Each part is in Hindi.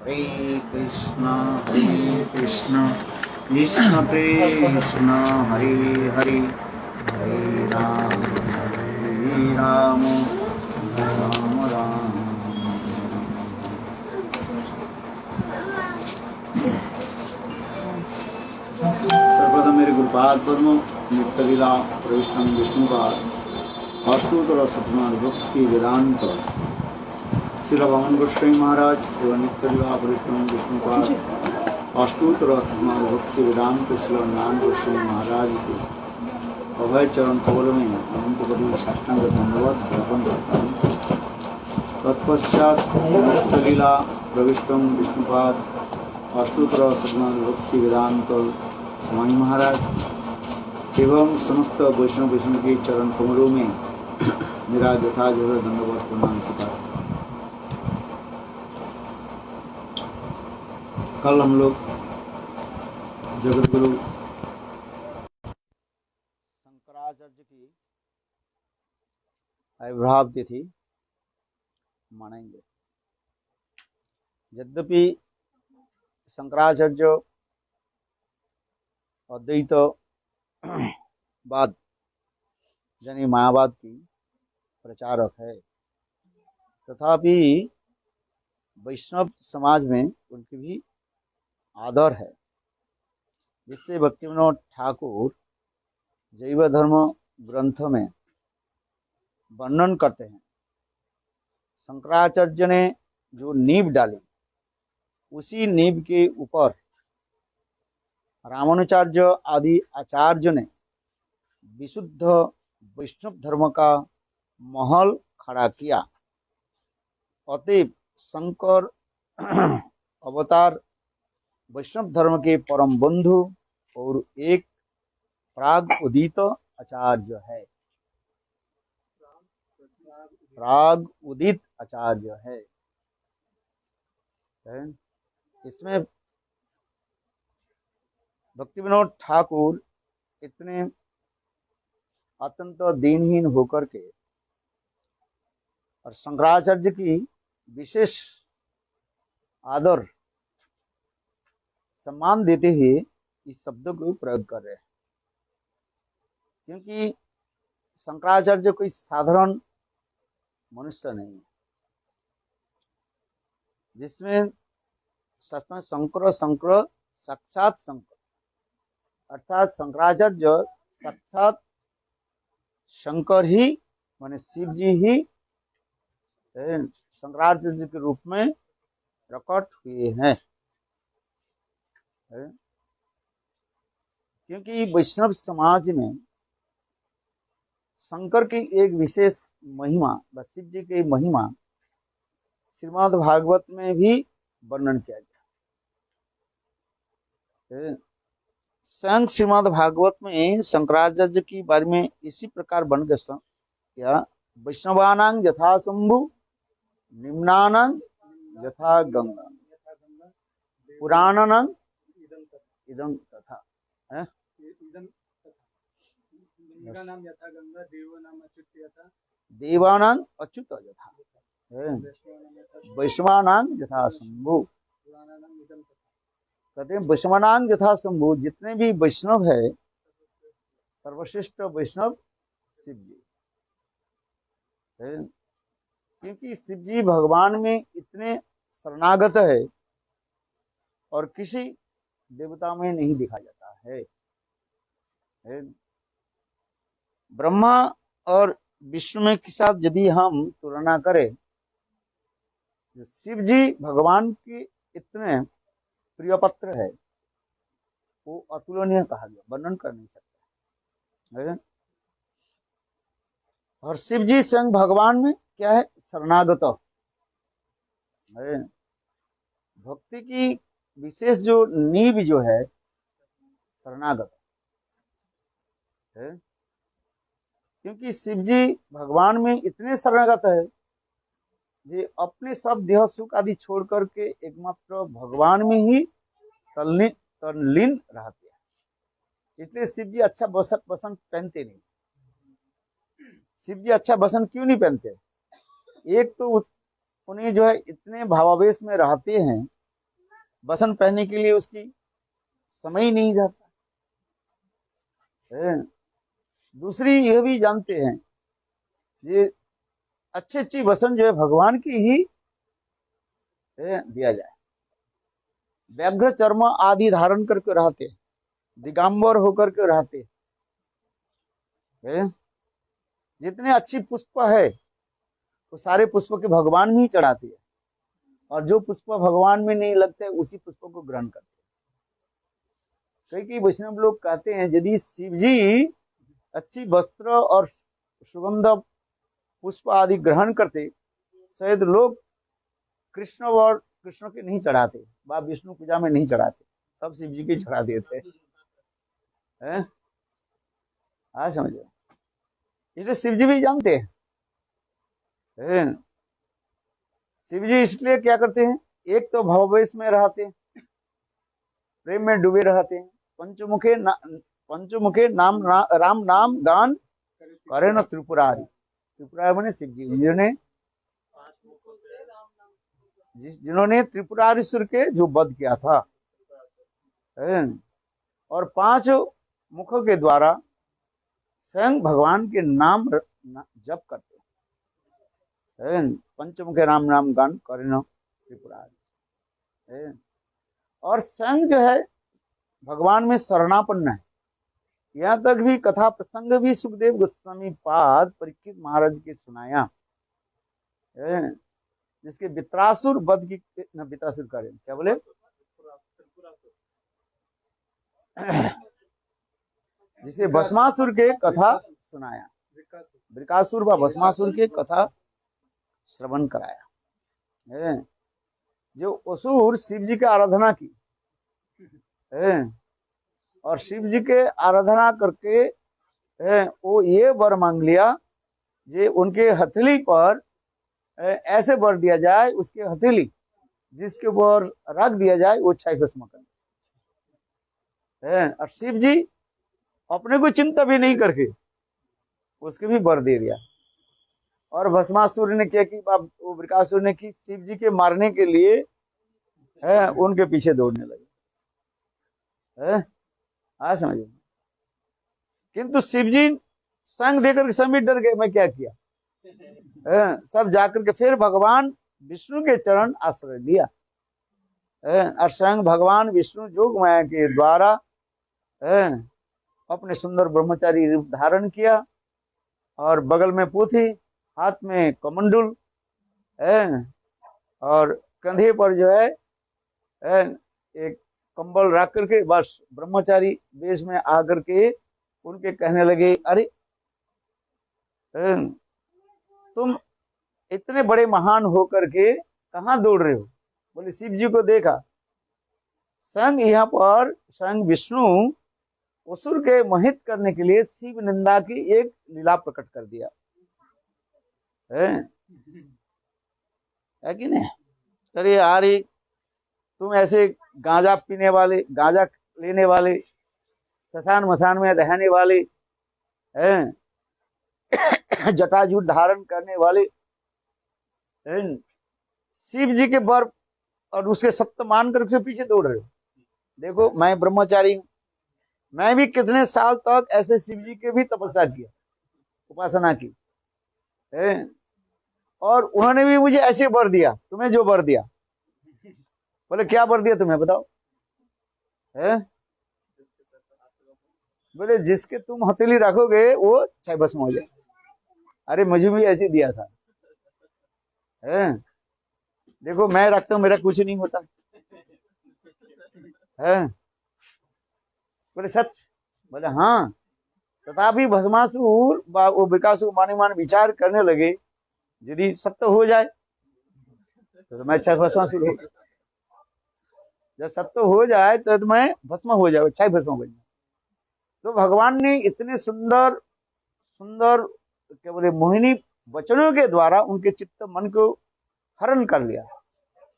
हरे कृष्ण कृष्ण कृष्ण हरे हरे हरे राम राम राम। सर्वप्रथम मेरे गुरुपाद पद्म नित्य लीला प्रविष्टम विष्णुपाद अष्टोत्तर शतमान भक्ति वेदांत श्रील वामन गोस्वामी महाराज एवं नित्य लीला प्रविष्टम विष्णुपाद अष्टोत्तर शतमान भक्ति वेदांत श्रील नारायण गोस्वामी महाराज के अभय चरण कमल में अनंत बड़ी साष्टांग धन्यवाद ज्ञापन करता हूँ। तत्पश्चात नित्य लीला प्रविष्टम विष्णुपाद अष्टोत्तर शतमान भक्ति वेदांत स्वामी महाराज एवं समस्त वैष्णव वैष्णव के चरण कमलों में मेरा यथा जो है धन्यवाद प्रणाम स्वीकार। कल हम लोग जगत गुरु शंकराचार्य की आविर्भाव तिथि मनाएंगे। यद्यपि शंकराचार्य अद्वैत बाद यानी मायावाद की प्रचारक है, तथापि वैष्णव समाज में उनकी भी आदर है, जिससे भक्तिविनोद ठाकुर जैव धर्म ग्रंथ में वर्णन करते हैं। शंकराचार्य ने जो नींव डाली, उसी नींव के ऊपर रामानुजाचार्य आदि आचार्य ने विशुद्ध वैष्णव धर्म का महल खड़ा किया। अतएव शंकर अवतार वैष्णव धर्म के परम बंधु और एक प्राग उदित आचार्य है। प्राग उदित आचार्य है। इसमें भक्तिविनोद ठाकुर इतने अत्यंत दीनहीन होकर के और शंकराचार्य की विशेष आदर सम्मान देते हुए इस शब्द को प्रयोग कर रहे हैं, क्योंकि शंकराचार्य कोई साधारण मनुष्य नहीं है। जिसमें शंकर साक्षात शंकर अर्थात शंकराचार्य साक्षात शंकर ही माने शिव जी ही शंकराचार्य के रूप में प्रकट हुए हैं। क्योंकि वैष्णव समाज में शंकर की एक विशेष महिमा व शिव जी की महिमा श्रीमद् भागवत में भी वर्णन किया गया। स्वयं श्रीमद् भागवत में शंकराचार्य के बारे में इसी प्रकार वर्णन किया। वैष्णवानां यथा शंभु निम्नानां यथा गंगा पुराणानां इदं तथा देवानां अच्युत यथा वैष्णवानां यथा शंभु। कहते हैं वैष्णवानां यथा शंभु, जितने भी वैष्णव है सर्वश्रेष्ठ वैष्णव शिव जी। क्योंकि शिव जी भगवान में इतने शरणागत है और किसी देवता में नहीं देखा जाता है। ब्रह्मा और विष्णु में के साथ यदि हम तुलना करें, तो शिव जी भगवान के इतने प्रिय पत्र है, वो अतुलनीय कहा गया, वर्णन कर नहीं सकता। और शिव जी स्वयं भगवान में क्या है, शरणागत। भक्ति की विशेष जो नींव जो है शरणागत है। क्योंकि शिव जी भगवान में इतने शरणागत है जे अपने सब देह सुख आदि छोड़ करके एकमात्र भगवान में ही तल्लीन रहते हैं। इसलिए शिव जी अच्छा बसन पहनते नहीं। शिव जी अच्छा बसन क्यों नहीं पहनते? एक तो उन्हें जो है इतने भावावेश में रहते हैं वसन पहनने के लिए उसकी समय ही नहीं जाता है। दूसरी यह भी जानते हैं, ये अच्छी अच्छी वसन जो है भगवान की ही दिया जाए। व्याघ्र चर्म आदि धारण करके रहते, दिगंबर होकर के रहते हैं। जितने अच्छी पुष्प है वो सारे पुष्प के भगवान में ही चढ़ाते हैं, और जो पुष्प भगवान में नहीं लगते उसी पुष्प को ग्रहण करते हैं। कई वैष्णव लोग कहते हैं यदि शिव जी अच्छी वस्त्र और सुगंध पुष्प आदि ग्रहण करते, शायद लोग कृष्ण के नहीं चढ़ाते, व विष्णु पूजा में नहीं चढ़ाते, सब शिव जी के चढ़ा देते हैं। हाँ समझो, इसे शिव जी भी जानते हैं। शिव जी इसलिए क्या करते हैं, एक तो भववेश में रहते हैं, प्रेम में डूबे रहते हैं, पंचमुखे राम नाम गान करे न त्रिपुरारी। त्रिपुरारी बने शिव जी, जिन्होंने त्रिपुरारीसुर के जो वध किया था, और 5 मुखों के द्वारा स्वयं भगवान के नाम जप करते हैं। पंचमुखे राम नाम गान करें त्रिपुरारी, और स्वयं जो है भगवान में शरणापन्न है। यहाँ तक भी कथा प्रसंग भी सुखदेव गोस्वामी पाद परीक्षित महाराज के सुनाया, जिसके वित्रासुर वध की, वित्रासुर करें क्या बोले, जिसे भस्मासुर के कथा सुनाया, वृकासुर व भस्मासुर के कथा श्रवण कराया। जो असुर शिव जी की आराधना की, और शिव जी के आराधना करके वो ये वर मांग लिया, जे उनके हथेली पर ऐसे वर दिया जाए, उसके हथेली जिसके ऊपर रख दिया जाए वो छाई भस्म कर। और शिव जी अपने को चिंता भी नहीं करके उसके भी वर दे दिया। और भस्मासुर ने क्या की, वृकासुर ने की, शिव जी के मारने के लिए उनके पीछे दौड़ने लगे। समझे, किंतु शिव जी संग देकर के सभी डर गए, मैं क्या किया। सब जाकर के फिर भगवान विष्णु के चरण आश्रय लिया, और स्वयं भगवान विष्णु जोग माया के द्वारा अपने सुंदर ब्रह्मचारी रूप धारण किया, और बगल में पोथी, हाथ में कमंडल, और कंधे पर जो है एक कंबल रख करके बस ब्रह्मचारी वेश में आकर के उनके कहने लगे, अरे तुम इतने बड़े महान होकर के कहाँ दौड़ रहे हो। बोले शिव जी को देखा, संग यहाँ पर स्वयं विष्णु असुर के मोहित करने के लिए शिव निंदा की एक लीला प्रकट कर दिया है कि नहीं। अरे यार, तुम ऐसे गांजा पीने वाले, गांजा लेने वाले, शसान मसान में रहने वाले, जटाजूट धारण करने वाले, शिव जी के वर और उसके सत्य मान कर उसके पीछे दौड़ रहे हो। देखो मैं ब्रह्मचारी हूं, मैं भी कितने साल तक ऐसे शिव जी के भी तपस्या किया, उपासना की, और उन्होंने भी मुझे ऐसे वर दिया, तुम्हें जो वर दिया। बोले क्या वर दिया तुम्हें बताओ। बोले जिसके तुम हथेली रखोगे वो छाई भस्म हो जाए। अरे मुझे भी ऐसे दिया था। देखो मैं रखता हूं, मेरा कुछ नहीं होता है। बोले सच। बोले हाँ। तथापि भस्मासुर वो विकासुर माने मान विचार करने लगे, यदि सत्य हो जाए तो मैं छाई भस्मासुर हो, जब सत्य हो जाए तो मैं भस्म हो जाए, छाई भस्म हो जाए। तो भगवान ने इतने सुंदर सुंदर क्या बोले मोहिनी वचनों के द्वारा उनके चित्त मन को हरण कर लिया।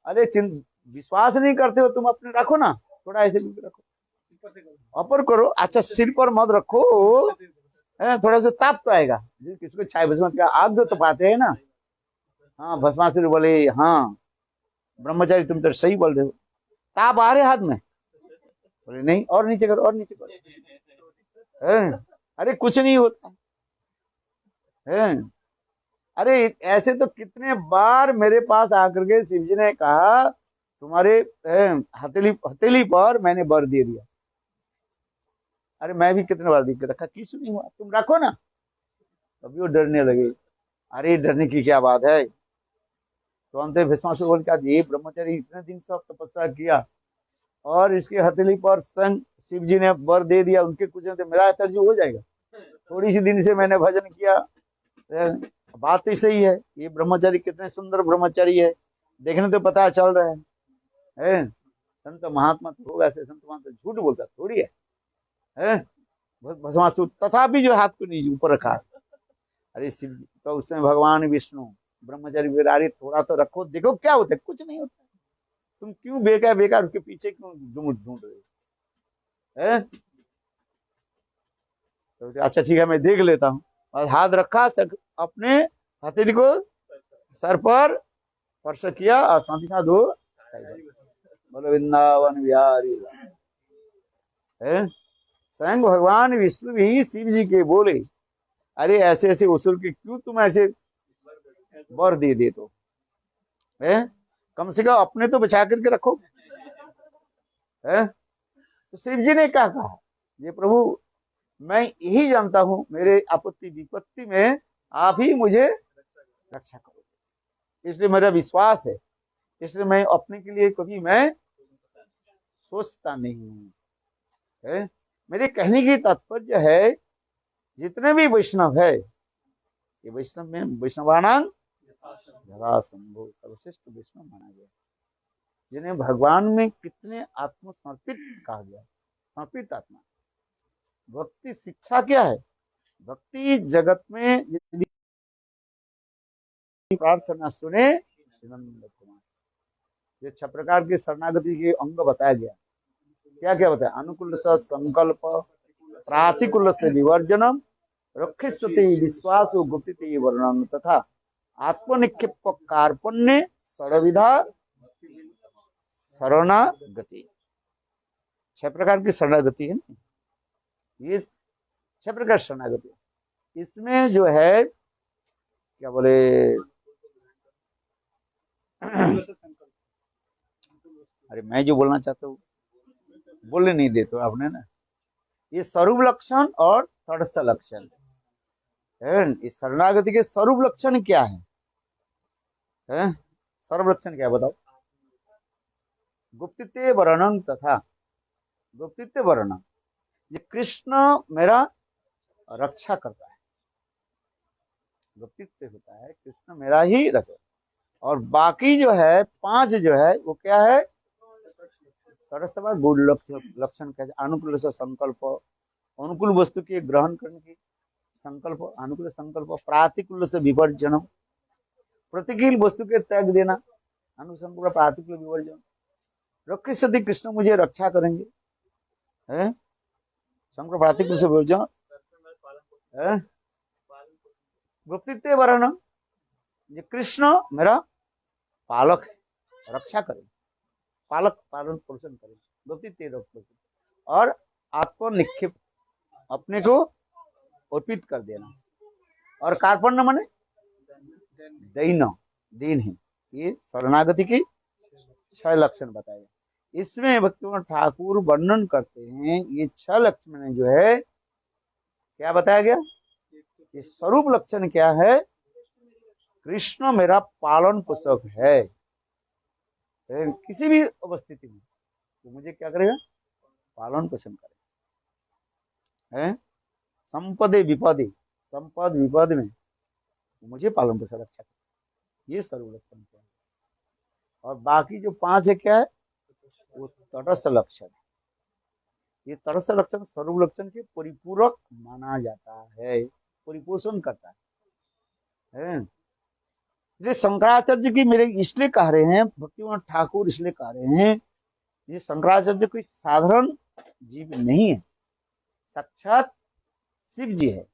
अरे विश्वास नहीं करते हो तुम, अपने रखो ना, थोड़ा ऐसे रखो, ऊपर करो, अच्छा सिर पर मत रखो, थोड़ा सा ताप तो आएगा। किसको छाई भस्म क्या आग जो तपाते हैं ना। हाँ भस्मासुर बोले हाँ ब्रह्मचारी तुम तो सही बोल रहे हो, ताप आ रहे हाथ में, बोले नहीं, और नीचे करो, और नीचे करो। अरे कुछ नहीं होता है। अरे ऐसे तो कितने बार मेरे पास आकर के शिव जी ने कहा तुम्हारे हथेली हथेली पर मैंने बर दे दिया। अरे मैं भी कितने बार देख के रखा, किस नहीं हुआ, तुम रखो ना। अभी वो डरने लगे। अरे डरने की क्या बात है। तो अंत भीष्मासुर बोल क्या, ये ब्रह्मचारी इतने दिन से तपस्या किया और इसके हथेली पर संग शिव जी ने बर दे दिया, उनके कुछ नहीं तो मेरा तरज हो जाएगा। थोड़ी सी दिन से मैंने भजन किया। बात ही सही है, ये ब्रह्मचारी कितने सुंदर ब्रह्मचारी है, देखने तो पता चल रहा है। संत महात्मा तो होगा, ऐसे संत महात्मा झूठ बोलता थोड़ी है। भस्मासुर तथापि जो हाथ को नीचे ऊपर रखा। अरे शिव जी तो उसमें भगवान विष्णु ब्रह्मचारी विरारी, थोड़ा तो रखो, देखो क्या होता है, कुछ नहीं होता, तुम क्यों बेकार बेकार उसके पीछे क्यों ढूंढ रहे हो। तो अच्छा ठीक है, मैं देख लेता हूँ। और हाथ रखा, अपने हथेली को सर पर स्पर्श किया और साथ ही साथ वो बोलो वृंदावन बिहारी। स्वयं भगवान विष्णु भी शिव जी के बोले, अरे ऐसे ऐसे असुर के क्यों तुम ऐसे वर दे दे, तो है कम से कम अपने तो बचा करके रखो। है तो शिव जी ने क्या कहा, ये प्रभु मैं यही जानता हूं, मेरे आपत्ति विपत्ति में आप ही मुझे रक्षा करो, इसलिए मेरा विश्वास है, इसलिए मैं अपने के लिए कभी मैं सोचता नहीं है। मेरे कहने की तात्पर्य है, जितने भी वैष्णव है, ये वैष्णव में वैष्णवानां यथासंभव सर्वश्रेष्ठ वैष्णव माना गया, जिन्हें भगवान में कितने आत्मसमर्पित कहा गया, समर्पित आत्मा। भक्ति शिक्षा क्या है, भक्ति जगत में यदि प्रार्थना सुने, ये 6 प्रकार के शरणागति के अंग बताया गया। क्या क्या बताया, अनुकूल स संकल्प, प्रातिकूल से विवर्जनम, रक्षिष्यति विश्वास गुप्ति वर्णन, तथा आत्मनिक्षेप कार्पण्य सर्वविधा शरणागति। 6 प्रकार की शरणागति है, ये 6 प्रकार शरणागति। इसमें जो है क्या बोले अरे मैं जो बोलना चाहता हूँ बोलने नहीं देते आपने ना। ये स्वरूप लक्षण और तटस्थ लक्षण है। इस शरणागति के स्वरूप लक्षण क्या है, स्वरूप लक्षण क्या है बताओ। गुप्तित्व वर्णन, तथा गुप्तित्व वर्णन, ये कृष्ण मेरा रक्षा करता है, गुप्तित्व होता है कृष्ण मेरा ही रक्षा, और बाकी जो है 5 जो है वो क्या है, गुण लक्षण कैसे, अनुकूल से संकल्प, अनुकूल वस्तु के ग्रहण करने की संकल्प, अनुकूल संकल्प, प्रातिकूल से विवर्जन, प्रतिकूल वस्तु के त्याग देना, अनुसंकूल प्रातिकूल विवर्जन, रक्षिष्यति कृष्ण मुझे रक्षा करेंगे, है संकल्प प्रातिकूल से विवर्जन, गुप्तित्व वर्णन, ये कृष्ण मेरा पालक है, रक्षा करें, पालक पालन पोषण करें, गुप्तित्व, और आत्मनिक्षेप, अपने को अर्पित कर देना, और कार्पण्य माने दैन, दीन है। ये शरणागति की 6 लक्षण बताए। इसमें भक्तिवंत ठाकुर वर्णन करते हैं, ये 6 लक्षण जो है क्या बताया गया, ये स्वरूप लक्षण क्या है, कृष्ण मेरा पालन पोषक है, किसी भी अवस्थिति में तो मुझे क्या करेगा, पालन पोषण करेगा, संपदे विपदे, संपद विपद में मुझे पालन पोषण रक्षा करेगा, ये सर्व लक्षण क्या है। और बाकी जो 5 है क्या है, वो तटस्थ लक्षण, ये तटस्थ लक्षण सर्व लक्षण के परिपूरक माना जाता है, परिपोषण करता है। ये शंकराचार्य की मेरे इसलिए कह रहे हैं, भक्तिवंत ठाकुर इसलिए कह रहे हैं, ये शंकराचार्य कोई साधारण जीव नहीं है, साक्षात शिव जी है।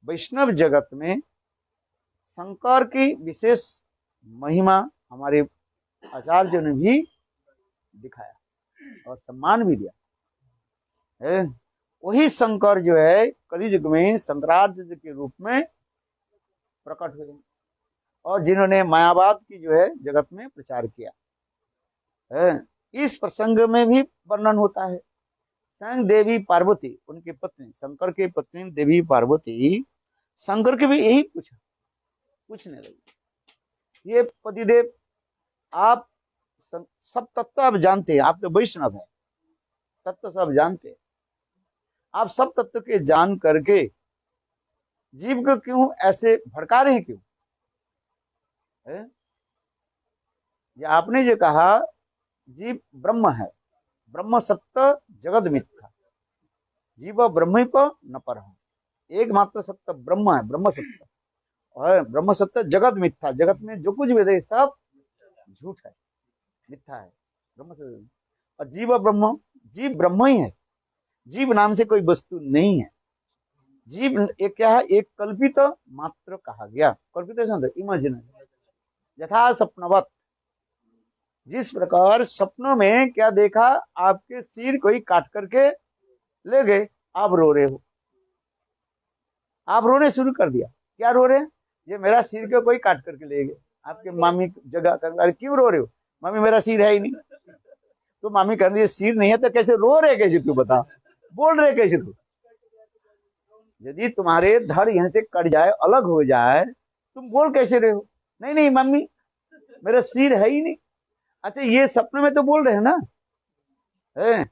वैष्णव जगत में शंकर की विशेष महिमा हमारे आचार्यों ने भी दिखाया और सम्मान भी दिया है। वही शंकर जो है कलियुग में शंकराचार्य के रूप में प्रकट हुए और जिन्होंने मायावाद की जो है जगत में प्रचार किया है। इस प्रसंग में भी वर्णन होता है। स्वयं देवी पार्वती उनकी पत्नी, शंकर की पत्नी देवी पार्वती शंकर के भी यही पूछने लगी, ये पतिदेव आप सब तत्व आप जानते हैं, आप तो वैष्णव है, तत्व सब जानते हैं, आप सब तत्व के जान करके जीव को क्यों ऐसे भड़का रहे हैं, क्यों है? ये आपने जो कहा जीव ब्रह्म है, ब्रह्म सत्य जगत मिथ्या, जीव ब्रह्म न पर, एकमात्र सत्य ब्रह्म है, ब्रह्म सत्य, और ब्रह्म सत्य जगत मिथ्या, जगत में जो कुछ भी है सब झूठ है, मिथ्या है, ब्रह्म सत्य। और जीव ब्रह्म, जीव ब्रह्म ही है, जीव नाम से कोई वस्तु नहीं है। जीव एक क्या है, एक कल्पित मात्र कहा गया, कल्पित इमेजिनरी, यथा सपनवत, जिस प्रकार सपनों में क्या देखा, आपके सिर कोई काट करके ले गए, आप रो रहे हो, आप रोने शुरू कर दिया, क्या रो रहे हैं, ये मेरा सिर को कोई काट करके ले गए, आपके मामी जगह कर, अरे क्यों रो रहे हो, मामी मेरा सिर है ही नहीं, तो मामी कर रही है सिर नहीं है तो कैसे रो रहे, कैसे तू बता, बोल रहे कैसे तू, यदि तुम्हारे धड़ यहाँ से कट जाए, अलग हो जाए, तुम बोल कैसे रहे हो, नहीं नहीं मम्मी मेरा सिर है ही नहीं, अच्छा ये सपने में तो बोल रहे हैं ना है?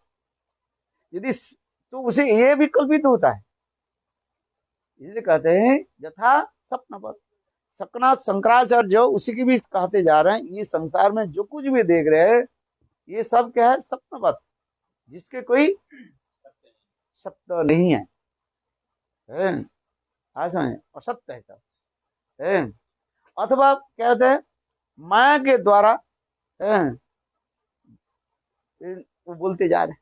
यदि तो उसे ये भी कल्पित होता है, इसलिए कहते हैं यथा सपन पर, सपना शंकराचार्य जो उसी की भी कहते जा रहे हैं, ये संसार में जो कुछ भी देख रहे हैं ये सब क्या है, सपनवत, जिसके कोई सत्य नहीं है, असत्य है सब है। अथवा कहते हैं माया के द्वारा वो बोलते जा रहे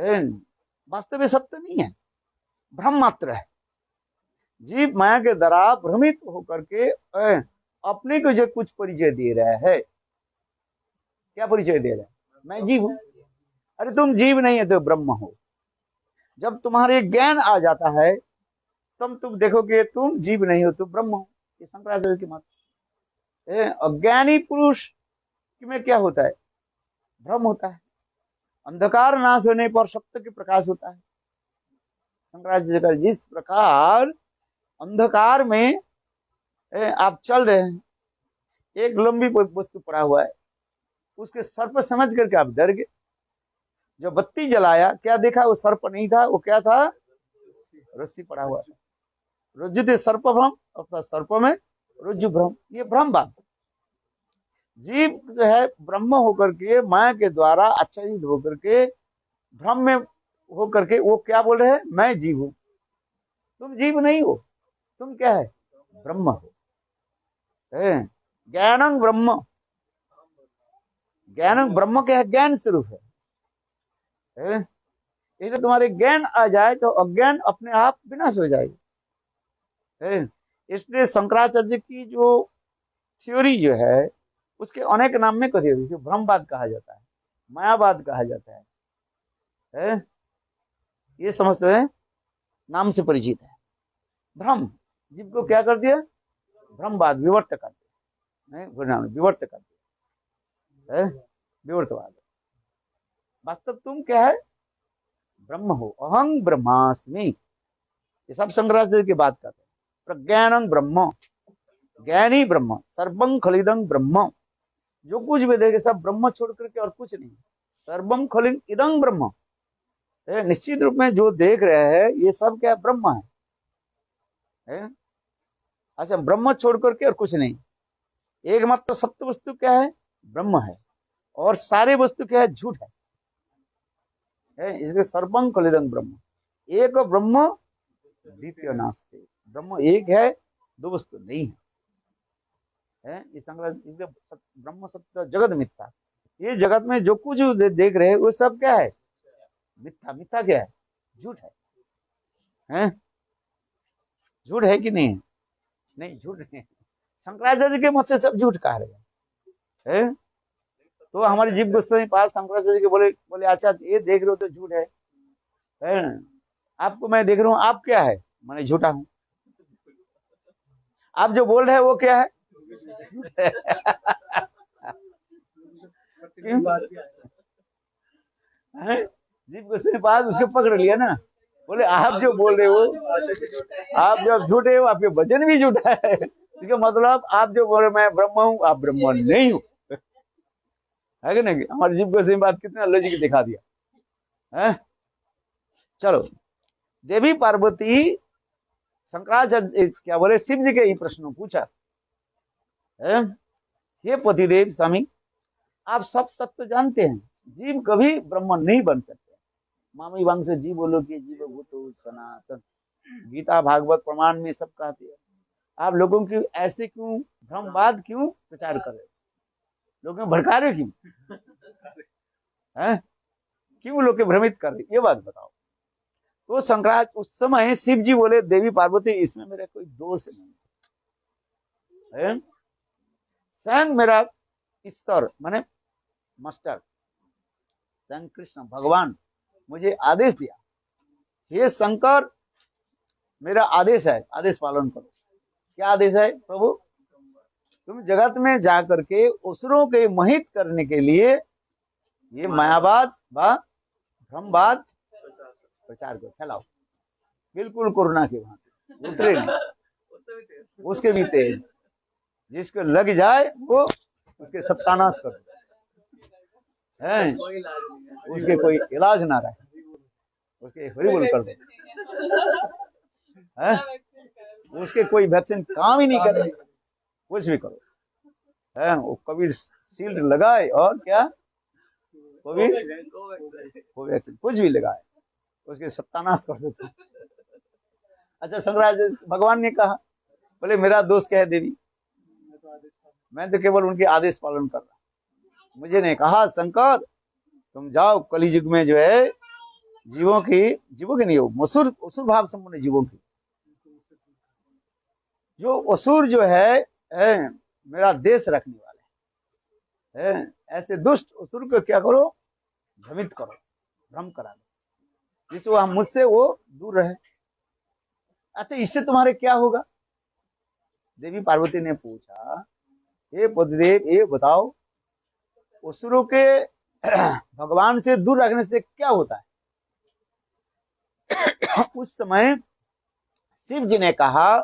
हैं, वास्तव में सत्य नहीं है, भ्रम मात्र है, जीव माया के द्वारा भ्रमित होकर के अपने को जो कुछ परिचय दे रहा है, क्या परिचय दे रहा है, मैं जीव हूं, अरे तुम जीव नहीं है तो ब्रह्म हो, जब तुम्हारे ज्ञान आ जाता है तब तुम देखोगे तुम जीव नहीं हो, तुम ब्रह्म हो, ये शंकराचार्य की मत। अज्ञानी पुरुष में क्या होता है, भ्रम होता है, अंधकार नाश होने पर सत्य के प्रकाश होता है। शंकराचार्य का जिस प्रकार अंधकार में आप चल रहे हैं, एक लंबी वस्तु पड़ा हुआ है, उसके सर्प समझ करके आप डर गए, जो बत्ती जलाया क्या देखा, वो सर्प नहीं था, वो क्या था, रस्सी पड़ा हुआ था, रज्जुते सर्प भ्रम, अर्थात सर्प में रज्जु भ्रम, ये भ्रम बात। जीव जो है ब्रह्म होकर के माया के द्वारा आच्छादित होकर के भ्रम में होकर के वो क्या बोल रहे हैं, मैं जीव हूं, तुम जीव नहीं हो, तुम क्या है, ब्रह्म हो, ज्ञानं ब्रह्म, ज्ञानं ब्रह्म क्या है, ज्ञान स्वरूप है। यदि तुम्हारे ज्ञान आ जाए तो अज्ञान अपने आप विनाश हो जाएगा। इसलिए शंकराचार्य की जो थ्योरी जो है उसके अनेक नाम में कथी है, भ्रमवाद कहा जाता है, मायावाद कहा जाता है, ये समझते हैं, नाम से परिचित है। भ्रम जीव को क्या कर दिया, भ्रमवाद, विवर्त कर दिया, विवर्त कर दिया, विवर्तवाद। वास्तव तुम क्या है, ब्रह्म हो, अहं ब्रह्मास्मि, ये सब शंकराचार्य की बात करते हैं। प्रज्ञानं ब्रह्म, ज्ञानी ब्रह्म, सर्वं खलिदं ब्रह्म, जो कुछ भी देखे सब ब्रह्म छोड़ करके और कुछ नहीं, सर्वं खलिद इदं ब्रह्म, निश्चित रूप में जो देख रहे हैं ये सब क्या ब्रह्म है। अच्छा ब्रह्म छोड़ करके और कुछ नहीं, एकमात्र सत्य वस्तु क्या है, ब्रह्म है, और सारे वस्तु क्या है, झूठ है, इसलिए सर्वं खलिदं ब्रह्म, एक ब्रह्म द्वितीय नास्ति, ब्रह्म एक है, दो वस्तु नहीं है, इसलिए ब्रह्म सत्य जगत मिथ्या, ये जगत में जो कुछ देख रहे हैं वो सब क्या है, मिथ्या, मिथ्या क्या है, झूठ है, झूठ है कि नहीं, नहीं झूठ नहीं, शंकराचार्य के मत से सब झूठ कह रहे हैं, तो हमारे जीव गोस्वामी पाद शंकराचार्य के बोले बोले अच्छा ये देख रहे हो तो झूठ है ना? आपको मैं देख रहा हूँ, आप क्या है? मैंने झूठा हूँ। आप जो बोल रहे हैं वो क्या है? जीव गोस्वामी पाद उसको पकड़ लिया ना, बोले आप जो बोल रहे हो, आप जब झूठे हो, आपके वचन भी झूठा है। इसका मतलब आप जो बोल रहे मैं ब्रह्म हूँ, आप ब्रह्म नहीं हो, है कि नहीं? हमारे जीव गोस्वामी पाद कितना लॉजिक दिखा दिया है। चलो, देवी पार्वती शंकराचार्य क्या बोले, शिव जी के ही प्रश्न पूछा है, हे पतिदेव स्वामी, आप सब तत्व जानते हैं, जीव कभी ब्रह्म नहीं बन सकते। मामी वंश जीव बोलो कि जीव भूतो सनातन, गीता भागवत प्रमाण में सब कहते हैं। आप लोगों की ऐसे क्यों भ्रमवाद क्यों प्रचार कर रहे, लोगों को भड़का रहे क्यों है? क्यों लोग के भ्रमित कर रहे, ये बात बताओ। तो शंकराचार्य उस समय शिव जी बोले, देवी पार्वती इसमें मेरा कोई दोष नहीं है, स्वयं मेरा ईश्वर माने मास्टर स्वयं कृष्ण भगवान मुझे आदेश दिया, हे शंकर मेरा आदेश है, आदेश पालन करो। क्या आदेश है प्रभु? तुम जगत में जाकर के असुरों के मोहित करने के लिए ये मायावाद व भ्रमवाद प्रचार करो, फैलाओ। बिल्कुल कोरोना के वहां उतरे नहीं, उसके भी तेज, जिसको लग जाए वो उसके सत्यानाश कर दो, है उसके कोई इलाज ना रहे, उसके हरिबोल कर दो, है उसके कोई वैक्सीन काम ही नहीं करे, कुछ भी करो, है वो कबीर शील्ड लगाए और क्या कोवैक्सीन कुछ भी लगाए, उसके सत्यानाश कर देते। अच्छा, शंकराचार्य भगवान ने कहा, बोले मेरा दोष क्या है देवी, मैं तो केवल उनके आदेश पालन कर रहा, मुझे ने कहा शंकर तुम जाओ कलयुग में जो है जीवों की नहीं हो, असुर भाव संपन्न जीवों की, जो असुर जो है मेरा देश रखने वाले है, ऐसे दुष्ट असुर को क्या करो, भ्रमित करो, भ्रम करा दो, जिससे वह मुझसे वो दूर रहे। अच्छा, इससे तुम्हारे क्या होगा? देवी पार्वती ने पूछा, हे पतिदेव ये बताओ, असुरों के भगवान से दूर रखने से क्या होता है? उस समय शिव जी ने कहा,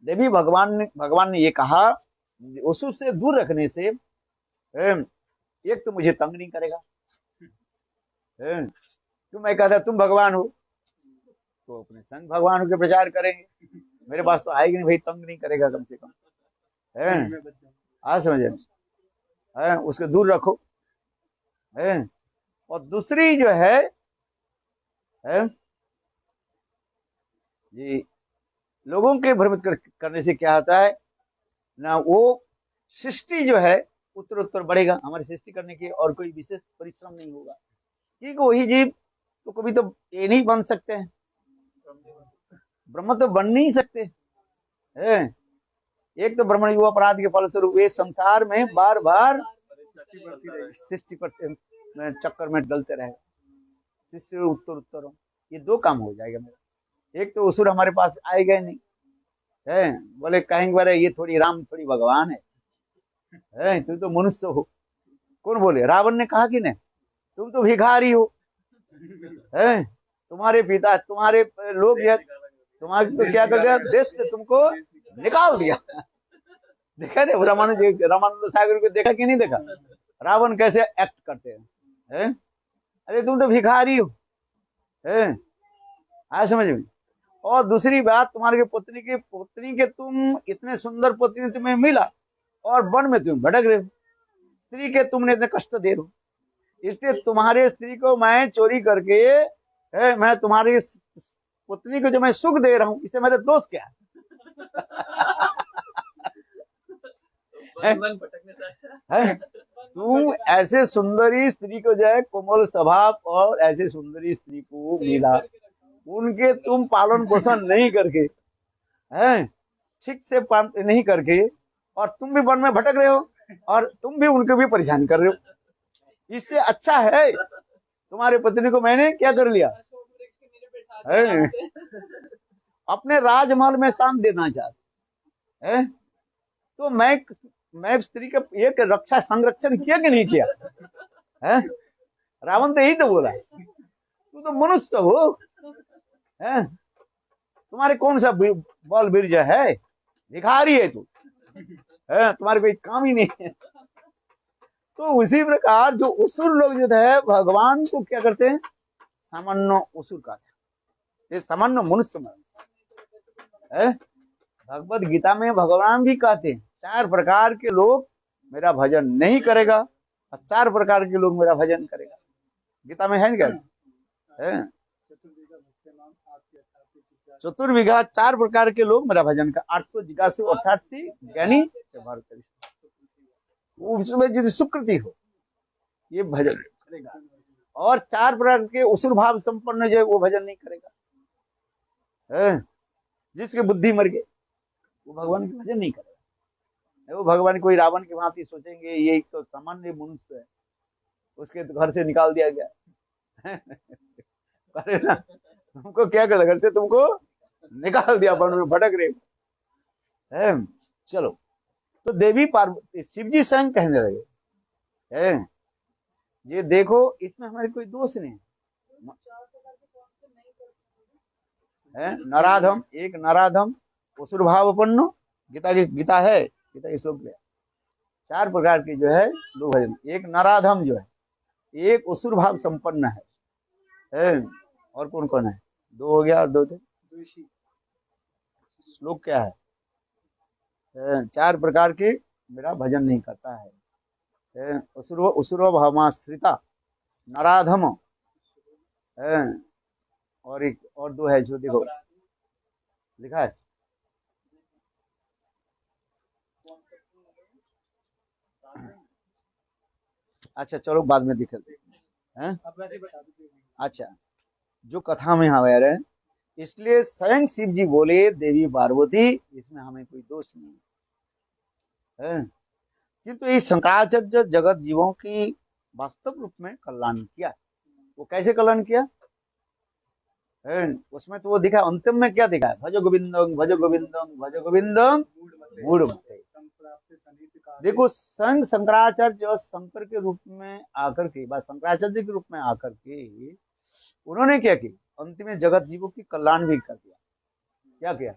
देवी भगवान ने ये कहा, असुर से दूर रखने से एक तो मुझे तंग नहीं करेगा, तो मैं कहता तुम भगवान हो तो अपने संग भगवान के प्रचार करेंगे, मेरे पास तो आएगी नहीं भाई, तंग नहीं करेगा कम से कम, है आज समझे, है उसको दूर रखो, है। और दूसरी जो है जी लोगों के भ्रमित करने से क्या होता है ना, वो सृष्टि जो है उत्तर उत्तर बढ़ेगा, हमारी सृष्टि करने की और कोई विशेष परिश्रम नहीं होगा, क्योंकि वही जीव तो कभी तो ये नहीं बन सकते हैं, ब्रह्म तो बन नहीं सकते है। एक तो ब्रह्मण युवा अपराध के फलस्वरूप वे संसार में बार बार सृष्टि करते चक्कर में डलते रहे, सृष्टि उत्तर उत्तर, ये दो काम हो जाएगा मेरा। एक तो असुर हमारे पास आएगा नहीं है, बोले कहेंगे बारे ये थोड़ी राम थोड़ी भगवान है, तुम तो मनुष्य हो। कौन बोले? रावण ने कहा कि नहीं, तुम तो भिखारी हो, है तुम्हारे पिता तुम्हारे लोग तुम्हारे तो क्या कर दिया, देश से तुमको निकाल दिया। देखा नहीं रामानंद सागर को देखा कि नहीं देखा, रावण कैसे एक्ट करते हैं, अरे तुम तो भिखारी हो, आज समझ में। और दूसरी बात, तुम्हारे पत्नी के तुम इतने सुंदर पत्नी तुम्हें मिला और वन में तुम भटक रहे हो, स्त्री के तुमने इतने कष्ट दे रहे हो, इसलिए तुम्हारे स्त्री को मैं चोरी करके मैं तुम्हारी पत्नी को जो मैं सुख दे रहा हूं, इससे मेरे दोष क्या है? तुम ऐसे सुंदरी स्त्री को जो है कोमल स्वभाव और ऐसे सुंदरी स्त्री को मिला, उनके तुम पालन पोषण नहीं करके हैं ठीक से पालन नहीं करके, और तुम भी वन में भटक रहे हो और तुम भी उनको भी परेशान कर रहे हो। इससे अच्छा है तुम्हारे पत्नी को मैंने क्या कर लिया है, अपने राजमहल में स्थान देना चाहते है। तो मैं स्त्री का एक रक्षा संरक्षण किया कि नहीं किया है? रावण तो यही तो बोला, तू तो मनुष्य हो है, तुम्हारे कौन सा बल बीर्ज है, भिखारी है तू है, तुम्हारे कोई काम ही नहीं है। तो उसी प्रकार जो असुर लोग जो है भगवान को क्या करते हैं, सामान्य असुर कहते हैं, ये सामान्य मनुष्य है। भगवत गीता में भगवान भी कहते हैं 4 प्रकार के लोग मेरा भजन नहीं करेगा और 4 प्रकार के लोग मेरा भजन करेगा। गीता में है ना क्या, चतुर्विघा 4 प्रकार के लोग मेरा भजन कर, 800 जिज्ञासु अर्थात ज्ञानी, उसमें यदि सुकृति हो ये भजन करेगा, और 4 प्रकार के असुर भाव संपन्न जो है वो भजन नहीं करेगा। जिसकी बुद्धि मर गई वो भगवान की भजन नहीं करेगा। वो भगवान कोई रावण की भांति सोचेंगे ये तो सामान्य मनुष्य है, उसके घर से निकाल दिया गया अरे ना, तुमको क्या कर घर से तुमको निकाल दिया, वन में भटक रहे। चलो, तो देवी पार्वती शिव जी स्वयं कहने लगे है, ये देखो इसमें हमारे कोई दोष नहीं है। नराधम, एक नराधम असुर भावपन्न, गीता है, गीता के श्लोक 4 प्रकार के जो है लोग भजन, एक नराधम जो है, एक असुर भाव संपन्न है, और कौन कौन है, 2 हो गया और 2 थे, श्लोक क्या है, 4 प्रकार के मेरा भजन नहीं करता है, असुर भावमाश्रिता नराधम, और एक और 2 है जो देखो लिखा है, अच्छा चलो बाद में दिखा हैं। अच्छा, जो कथा में हमारे है, इसलिए स्वयं शिव जी बोले देवी पार्वती इसमें हमें कोई दोष नहीं है, किंतु इस शंकराचार्य जगत जीवों की वास्तव रूप में कल्याण किया। वो कैसे कल्याण किया है, उसमें तो वो दिखा, अंतिम में क्या दिखा है, भज गोविंदं भज गोविंदं भज गोविंदं मूढ़मते। देखो संघ शंकराचार्य जो शंकर के रूप में आकर के, शंकराचार्य के रूप में आकर के उन्होंने क्या किया, अंतिम में जगत जीवों की कल्याण भी कर दिया। क्या किया,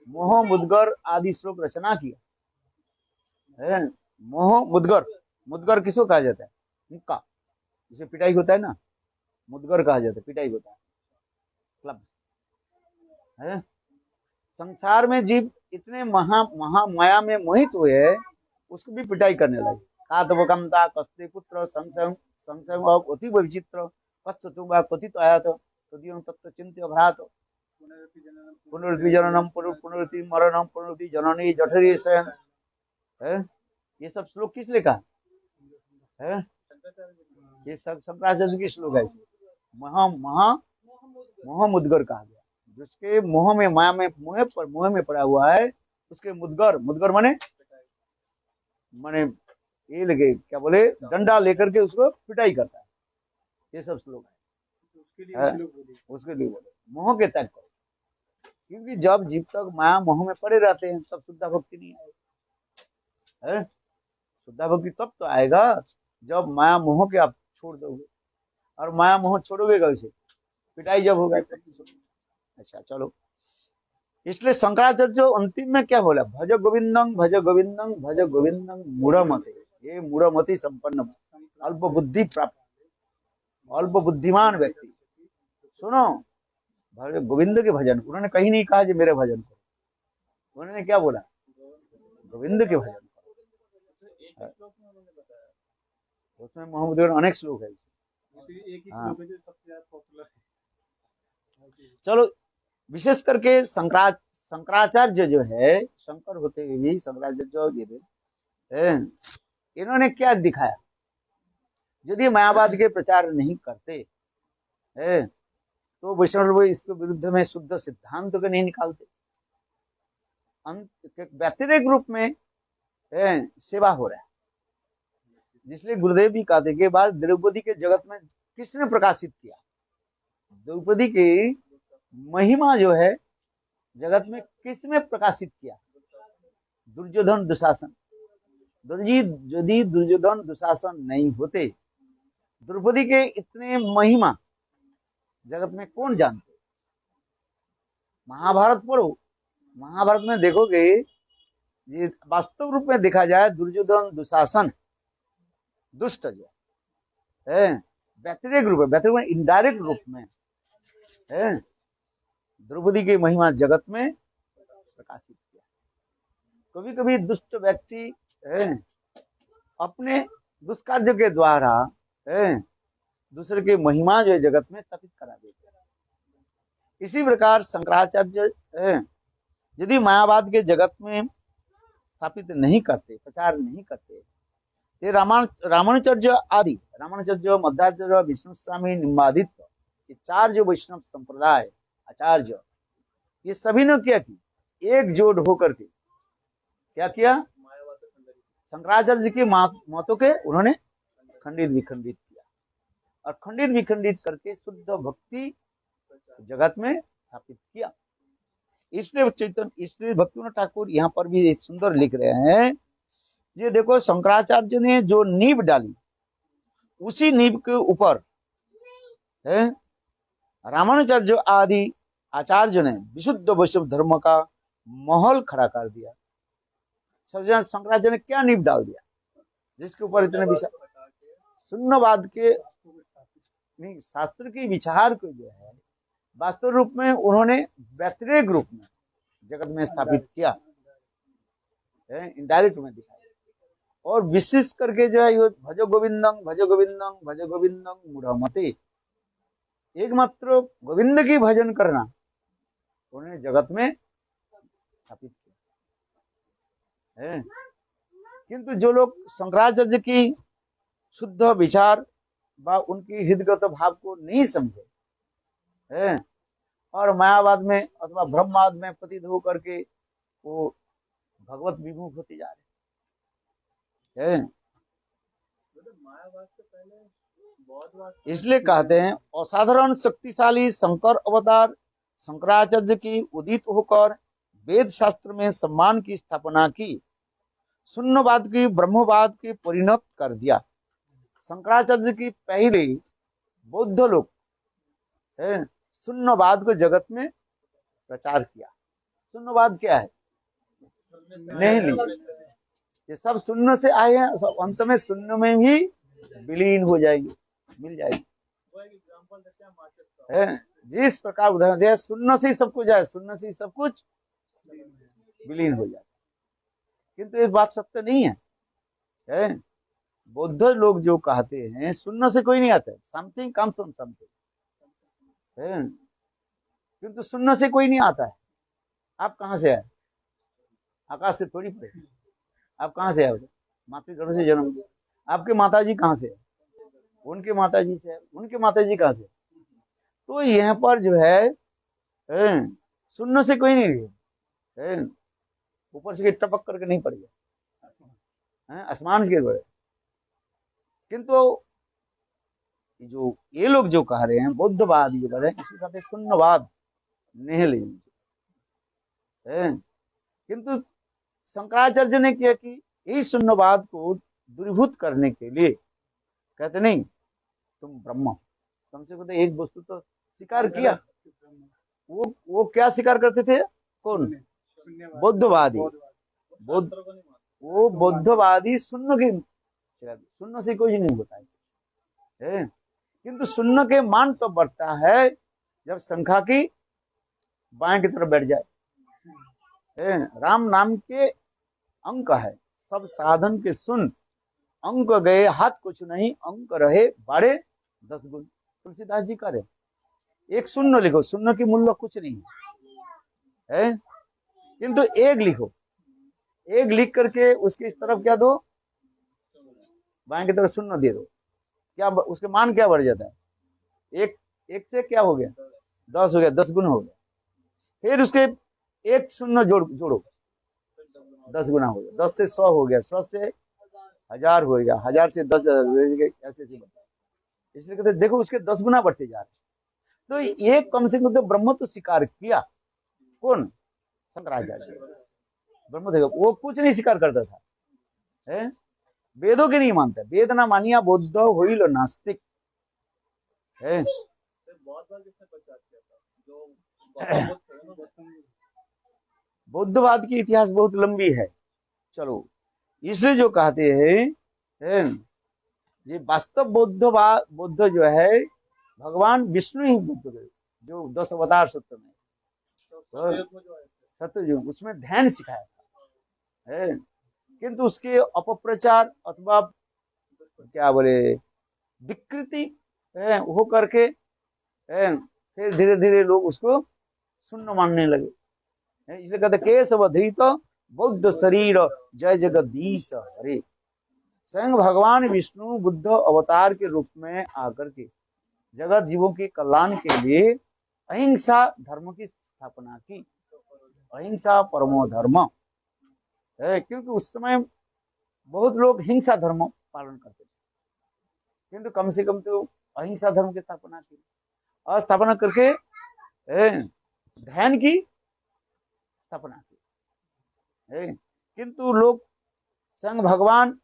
मोह मुद्गर आदि श्लोक रचना किया है। मोह मुद्गर, मुद्गर किसको कहा जाता है, मुक्का, जिसे पिटाई होता है ना, मुद्गर कहा जाता है, पिटाई होता है, क्लब है। संसार में जीव इतने महामाया में मोहित हुए है, उसको भी पिटाई करने लगे। कातवकमता कस्ते पुत्र संशय संशय अति विचित्र कस्त तुम कथित आयात तदीयं तत्व चिंत्य भ्रात पुनरुत्ति जननम पुनरुत्ति मरणम पुनरुत्ति जननी जठरी शयन है। ये सब श्लोक किस लिए कहा है, ये सब शंकराचार्य की श्लोक है। मोह मुद्गर कहा गया, जिसके मोह में माया में मोह में पड़ा हुआ है, उसके मुद्गर, मुद्गर माने ये लगे क्या बोले, डंडा लेकर के उसको पिटाई करता है। ये सब श्लोक है, उसके लिए बोले मोह के त्याग करो, क्योंकि जब जीव तक माया मोह में पड़े रहते हैं तब शुद्धा भक्ति नहीं आएगी। शुद्धा भक्ति तब तो आएगा जब माया मोह के आप छोड़ दोगे, और माया मोह छोड़ोगे कैसे, पिटाई जब होगा। अच्छा चलो, इसलिए शंकराचार्य जो अंतिम में क्या बोला, भज गोविंदं भज गोविंदं भज गोविंदं मूढ़मते। ये मूढ़मति संपन्न अल्प बुद्धि प्राप्त अल्प बुद्धिमान व्यक्ति, सुनो भज गोविंद के भजन, उन्होंने कहीं नहीं कहा कि मेरे भजन करो, उन्होंने क्या बोला, गोविंद के भजन करो। उसमें मोहम्मद अनेक श्लोक है। चलो, विशेष करके शंकराचार्य जो है, शंकर होते हुए भी शंकराचार्य इन्होंने क्या दिखाया, यदि मायावाद के प्रचार नहीं करते तो वैष्णव इसके विरुद्ध में शुद्ध सिद्धांत को नहीं निकालते। व्यतिरेक रूप में सेवा हो रहा है। इसलिए गुरुदेव भी कहते कि बार द्रौपदी के जगत में किसने प्रकाशित किया? द्रौपदी की महिमा जो है जगत में किसने प्रकाशित किया? दुर्योधन दुशासन। यदि दुर्योधन दुशासन नहीं होते, द्रौपदी के इतने महिमा जगत में कौन जानते? महाभारत पढ़ो, महाभारत में देखोगे ये वास्तव रूप में देखा जाए दुर्योधन दुशासन दुष्ट जो है व्यतिरेक रूप में, व्यतिरेक में इनडायरेक्ट रूप में है द्रौपदी की महिमा जगत में प्रकाशित किया। कभी कभी दुष्ट व्यक्ति अपने दुष्कार्य के द्वारा दूसरे की महिमा जो है जगत में स्थापित करा देते हैं। इसी प्रकार शंकराचार्य यदि मायावाद के जगत में स्थापित नहीं करते, प्रचार नहीं करते, ये रामानुचार्य आदि, रामानुचार्य, मध्वाचार्य, विष्णु स्वामी, निम्बादित्य, ये चार जो वैष्णव संप्रदाय आचार्य, ये सभी ने क्या की? एकजुट होकर के क्या किया? शंकराचार्य की मतों के उन्होंने खंडित विखंडित किया और खंडित विखंडित करके शुद्ध भक्ति जगत में स्थापित किया। इसलिए चैतन्य, इसलिए भक्तिविनोद ठाकुर यहाँ पर भी सुंदर लिख रहे हैं, ये देखो शंकराचार्य ने जो नींव डाली उसी नींव के ऊपर रामानुचार्य आदि आचार्य ने विशुद्ध वैष्णव धर्म का महल खड़ा कर दिया। शंकराचार्य ने क्या नींव डाल दिया जिसके ऊपर इतने विचार, शून्यवाद के नहीं, शास्त्र के विचार को जो है वास्तव रूप में उन्होंने व्यतिरेक रूप में जगत में स्थापित किया, इनडायरेक्ट में दिखाया। और विशेष करके जो है भजो गोविंदं भजो गोविंदं भजो गोविंदं मूढ़मते, एकमात्र गोविंद की भजन करना उन्होंने जगत में स्थापित किया है। किंतु जो लोग शंकराचार्य की शुद्ध विचार व उनकी हृदयगत भाव को नहीं समझे है और मायावाद में अथवा ब्रह्मवाद में पतित होकर के वो भगवत विमुख होते जा रहे हैं। इसलिए कहते हैं असाधारण शक्तिशाली शंकर अवतार शंकराचार्य की उदित होकर वेद शास्त्र में सम्मान की स्थापना की, शून्यवाद की ब्रह्मवाद की परिणत कर दिया। शंकराचार्य की पहले बौद्ध लोग शून्यवाद को जगत में प्रचार किया। शून्यवाद क्या है? नहीं लिया, ये सब शून्य से आए हैं, सब अंत में शून्य में ही विलीन हो जाएंगे, मिल जाएगी। जिस प्रकार उदाहरण दिया, शून्य से ही सब कुछ आए, शून्य से ही सब कुछ विलीन हो जाए। किंतु ये बात सत्य नहीं है। बौद्ध लोग जो कहते हैं शून्य से कोई नहीं आता है, समथिंग कम्स फ्रॉम समथिंग, किंतु शून्य से कोई नहीं आता है। आप कहाँ से आए? आकाश से थोड़ी पड़े। आप कहाँ से आए? मातृगर्भ से जन्म लिया। आपके माताजी कहाँ से है? उनके माताजी से है। उनके माताजी कहाँ से? तो यहाँ पर जो है शून्य से कोई नहीं है, ऊपर से टपक करके नहीं पड़ेगा, आसमान के बड़े। किंतु जो ये लोग जो कह रहे हैं बौद्धवादी जो कह रहे हैं, इसको कहते हैं शून्यवाद, निहिलिज्म। किंतु शंकराचार्य ने क्या कि इस शून्यवाद को दूरीभूत करने के लिए कहते नहीं तुम ब्रह्म, कम से कम एक वस्तु तो स्वीकार किया। वो क्या स्वीकार करते थे? कौन? बौद्धवादी। वो बौद्धवादी शून्य की, शून्य से कोई नहीं होता है। किंतु शून्य के मान तो बढ़ता है जब संख्या की बाएं की तरफ बैठ जाए। राम नाम के अंक है, सब साधन के सुन, अंक गए हाथ कुछ नहीं, अंक रहे 12 10 गुण। तुलसीदास जी करे एक शून्य लिखो, शून्य की मूल्य कुछ नहीं है, किंतु एक लिखो, एक लिख करके उसके इस तरफ क्या दो, बाएं की तरफ शून्य दे दो, क्या उसके मान क्या बढ़ जाता है? एक से क्या हो गया? 10 हो गया, 10 गुण हो गया। फिर उसके एक शून्य जोड़ो, 10 गुना हो गया, 10 से 100 हो गया, 100 से 1000 हो गया, 1000 से 10,000, ऐसे ऐसे बढ़ता है। इसलिए कहते देखो उसके 10 गुना बढ़ते जा रहे। तो ये कम से कम तो ब्रह्म तो स्वीकार किया, कौन? शंकराचार्य। ब्रह्म देखो वो कुछ नहीं स्वीकार करता था, है? वेदों के नहीं मानता, वेद ना मानिया बौद्ध होइल नास्तिक है। बौद्धवाद की इतिहास बहुत लंबी है, चलो इसलिए जो कहते हैं ये वास्तव बौद्धवाद, बौद्ध जो है भगवान विष्णु ही बुद्ध है, जो 10 अवतार सत्य में सत्ययुग उसमें ध्यान सिखाया था, है? किंतु उसके अपप्रचार अथवा क्या बोले विकृति हो करके फिर धीरे धीरे लोग उसको सुन्न मानने लगे। इसलिए कहते केशवधृत बौद्ध शरीर जय जगदीश हरे। स्वयं भगवान विष्णु बुद्ध अवतार के रूप में आकर के जगत जीवों के कल्याण के लिए अहिंसा धर्म की स्थापना की। अहिंसा परमो धर्म है, क्योंकि उस समय बहुत लोग हिंसा धर्म पालन करते थे, किंतु कम से कम तो अहिंसा धर्म की स्थापना की, और स्थापना करके ध्यान की स्थापना की। किंतु लोग संग भगवान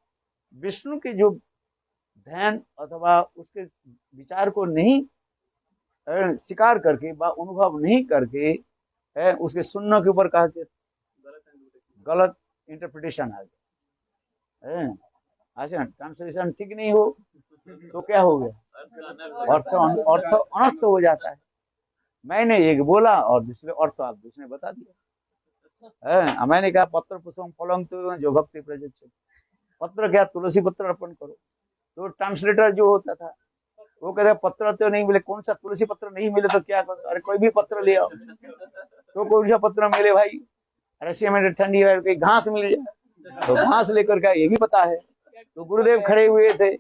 विष्णु के जो ध्यान अथवा उसके विचार को नहीं स्वीकार करके व अनुभव नहीं करके उसके सुनने के ऊपर कहते गलत इंटरप्रिटेशन आ गया। अच्छा ट्रांसलेशन ठीक नहीं हो तो क्या हो गया, अर्थ अनर्थ हो जाता है। मैंने एक बोला और दूसरे अर्थ आप दूसरे बता दिया। मैंने कहा पत्र पुष्पम फलम तो जो भक्ति प्रजच्य, पत्र क्या तुलसी पत्र अर्पण करो। तो ट्रांसलेटर जो होता था वो कहता पत्र तो नहीं मिले, कौन सा तुलसी पत्र नहीं मिले तो क्या करो, अरे कोई भी पत्र ले आओ। तो कौन सा पत्र मिले भाई, रसिया में ठंडी है कहीं घास मिल जाए तो घास लेकर के ये भी पता है। तो गुरुदेव खड़े हुए थे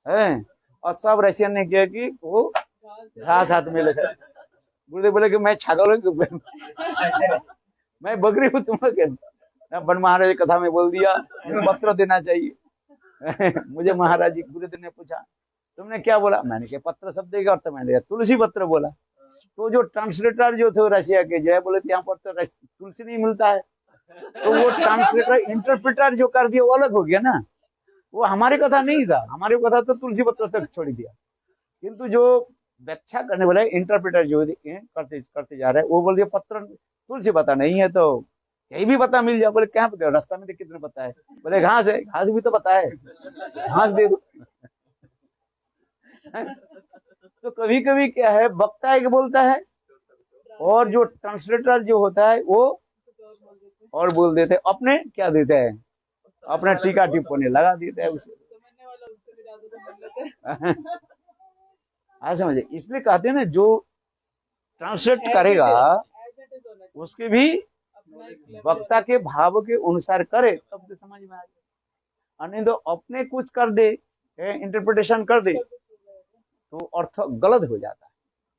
हैं और सब रशियन ने किया कि वो घास हाथ में लेकर, गुरुदेव बोले कि मैं छागल हूँ मैं बकरी हूँ तुम्हें बन महाराज कथा में बोल दिया पत्र देना चाहिए। मुझे महाराज जी गुरुदेव ने पूछा तुमने क्या बोला, मैंने कहा पत्र शब्द का अर्थ मैंने तुलसी पत्र बोला। तो जो ट्रांसलेटर जो थे रशिया के जो है बोले यहाँ पर तो तुलसी नहीं मिलता है। तो वो ट्रांसलेटर इंटरप्रेटर जो कर दिया वो अलग हो गया ना, वो हमारी कथा नहीं था, हमारी कथा तो तुलसी पत्र तक छोड़ दिया। किंतु जो व्याख्या करने वाले इंटरप्रेटर जो करते करते जा रहे हैं वो बोल दिया पत्र तुलसी पता नहीं है तो कहीं भी पता मिल जाए। बोले क्या पता, रास्ता में कितने पता है, बोले घास है, घास भी तो पता है, घास दे दो। तो कभी कभी क्या है वक्ता एक बोलता है और जो ट्रांसलेटर जो होता है वो और बोल देते, अपने क्या देते हैं, अपना टीका टिप्पणी लगा देता है उसको। समझे, इसलिए कहते हैं ना जो ट्रांसलेट करेगा उसके भी वक्ता के भाव के अनुसार करे तब तो समझ में आ जाए, नहीं तो अपने कुछ कर दे इंटरप्रिटेशन कर दे तो अर्थ गलत हो जाता है।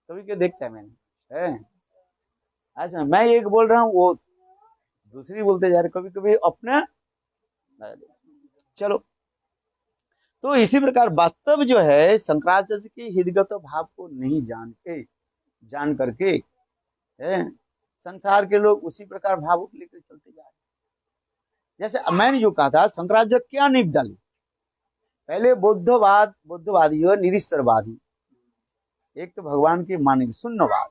कभी क्या देखता है मैंने अच्छा मैं एक बोल रहा हूँ वो दूसरी बोलते जा रहे, कभी कभी अपना। चलो तो इसी प्रकार वास्तव जो है शंकराचार्य के हृदयगत भाव को नहीं जान करके संसार के लोग उसी प्रकार भावों को लेकर चलते जा रहे। जैसे मैंने जो कहा था शंकराचार्य क्या नींव डाली, पहले बुद्धवादी और निरीश्वरवादी, एक तो भगवान के माने शून्यवाद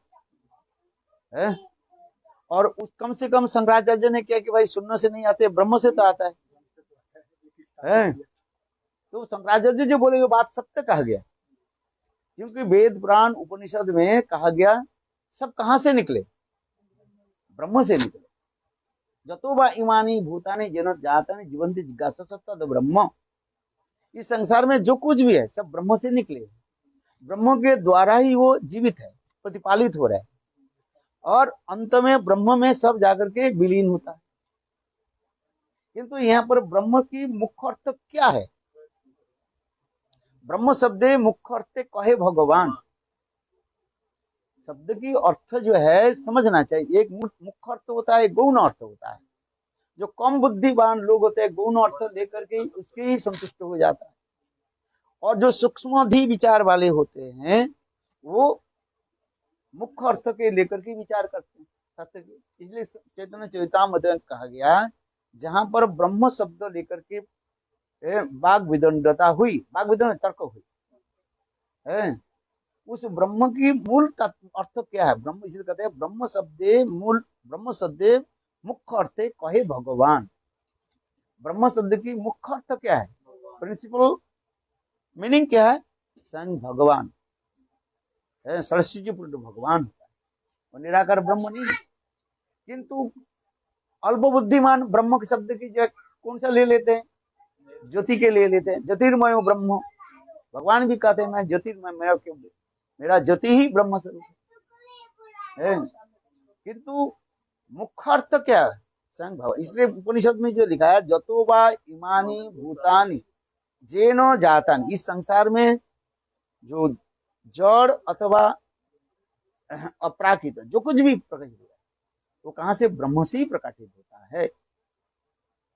है, और उस कम से कम शंकराचार्य ने क्या कि भाई शून्य से नहीं आते ब्रह्म से तो आता है। तो शंकराचार्य जो बोले वो बात सत्य कहा गया, क्योंकि वेद पुराण उपनिषद में कहा गया सब कहां से निकले, ब्रह्म से निकले। जतो बा इमानी भूतानि जन जातानि जीवंति जिज्ञासा तद ब्रह्म। इस संसार में जो कुछ भी है सब ब्रह्म से निकले, ब्रह्म के द्वारा ही वो जीवित है, प्रतिपालित हो रहा है, और अंत में ब्रह्म में सब जाकर के विलीन होता है। किंतु यहाँ पर ब्रह्म की मुख्य अर्थ क्या है, ब्रह्म शब्द मुख्य अर्थ कहे भगवान, शब्द की अर्थ जो है समझना चाहिए। एक मुख्य अर्थ होता है, गौण अर्थ होता है। जो कम बुद्धिमान लोग होते हैं गौण अर्थ लेकर के उसके ही संतुष्ट हो जाता है, और जो सूक्ष्माधि विचार वाले होते हैं वो मुख्य अर्थ के लेकर के विचार करते हैं सत्य के। इसलिए चैतन्य चैतामृत में कहा गया जहां पर ब्रह्म शब्द लेकर के वाग विदंडता हुई, वाग विदंड तर्क हुई है, उस ब्रह्म की मूल अर्थ क्या है? ब्रह्म इसलिए कहते हैं ब्रह्म शब्दे मूल, ब्रह्म शब्दे मुख्य अर्थ कहे भगवान। ब्रह्म शब्द की मुख्य अर्थ क्या है? प्रिंसिपल मीनिंग क्या है? स्वयं भगवान है, सरस्वती पुत्र भगवान और निराकार ब्रह्म नहीं। किंतु अल्प बुद्धिमान ब्रह्म के शब्द की जगह कौन सा ले लेते हैं? ज्योति के ले लेते हैं। ज्योतिर्मय ब्रह्म, भगवान भी कहते हैं मैं ज्योतिर्मय, मेरा क्यों, मेरा ज्योति ही ब्रह्म स्वरूप है। किंतु मुख्य अर्थ क्या है? स्वयं भगवान। इसलिए उपनिषद में जो लिखा है जतो वा इमानी भूतानि जेनो जातानि, इस संसार में जो जड़ अथवा अपराकृत जो कुछ भी प्रकट होता है वो कहां से? ब्रह्म से ही प्रकाशित होता है।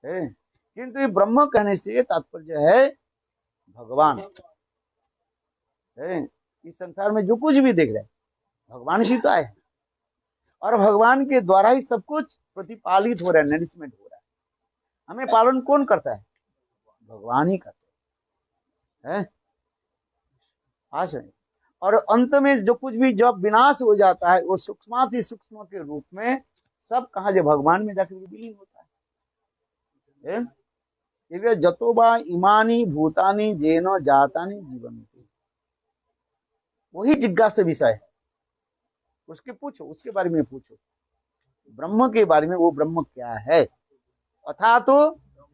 किंतु ये ब्रह्म कहने से तात्पर्य है भगवान है। इस संसार में जो कुछ भी देख रहे हैं भगवान से तो आए हैं, और भगवान के द्वारा ही सब कुछ प्रतिपालित हो रहा है, नरिशमेंट हो रहा है। हमें पालन कौन करता है? भगवान ही करते हैं। आशा, और अंत में जो कुछ भी जब विनाश हो जाता है वो सूक्ष्माति सूक्ष्म के रूप में सब कहा जो भगवान में जाकर विलीन होता है। इसलिए जतोबा इमानी भूतानी जेनो जातानी जीवन, वही जिज्ञासा विषय है। उसके पूछो, उसके बारे में पूछो, ब्रह्म के बारे में, वो ब्रह्म क्या है? अथा तो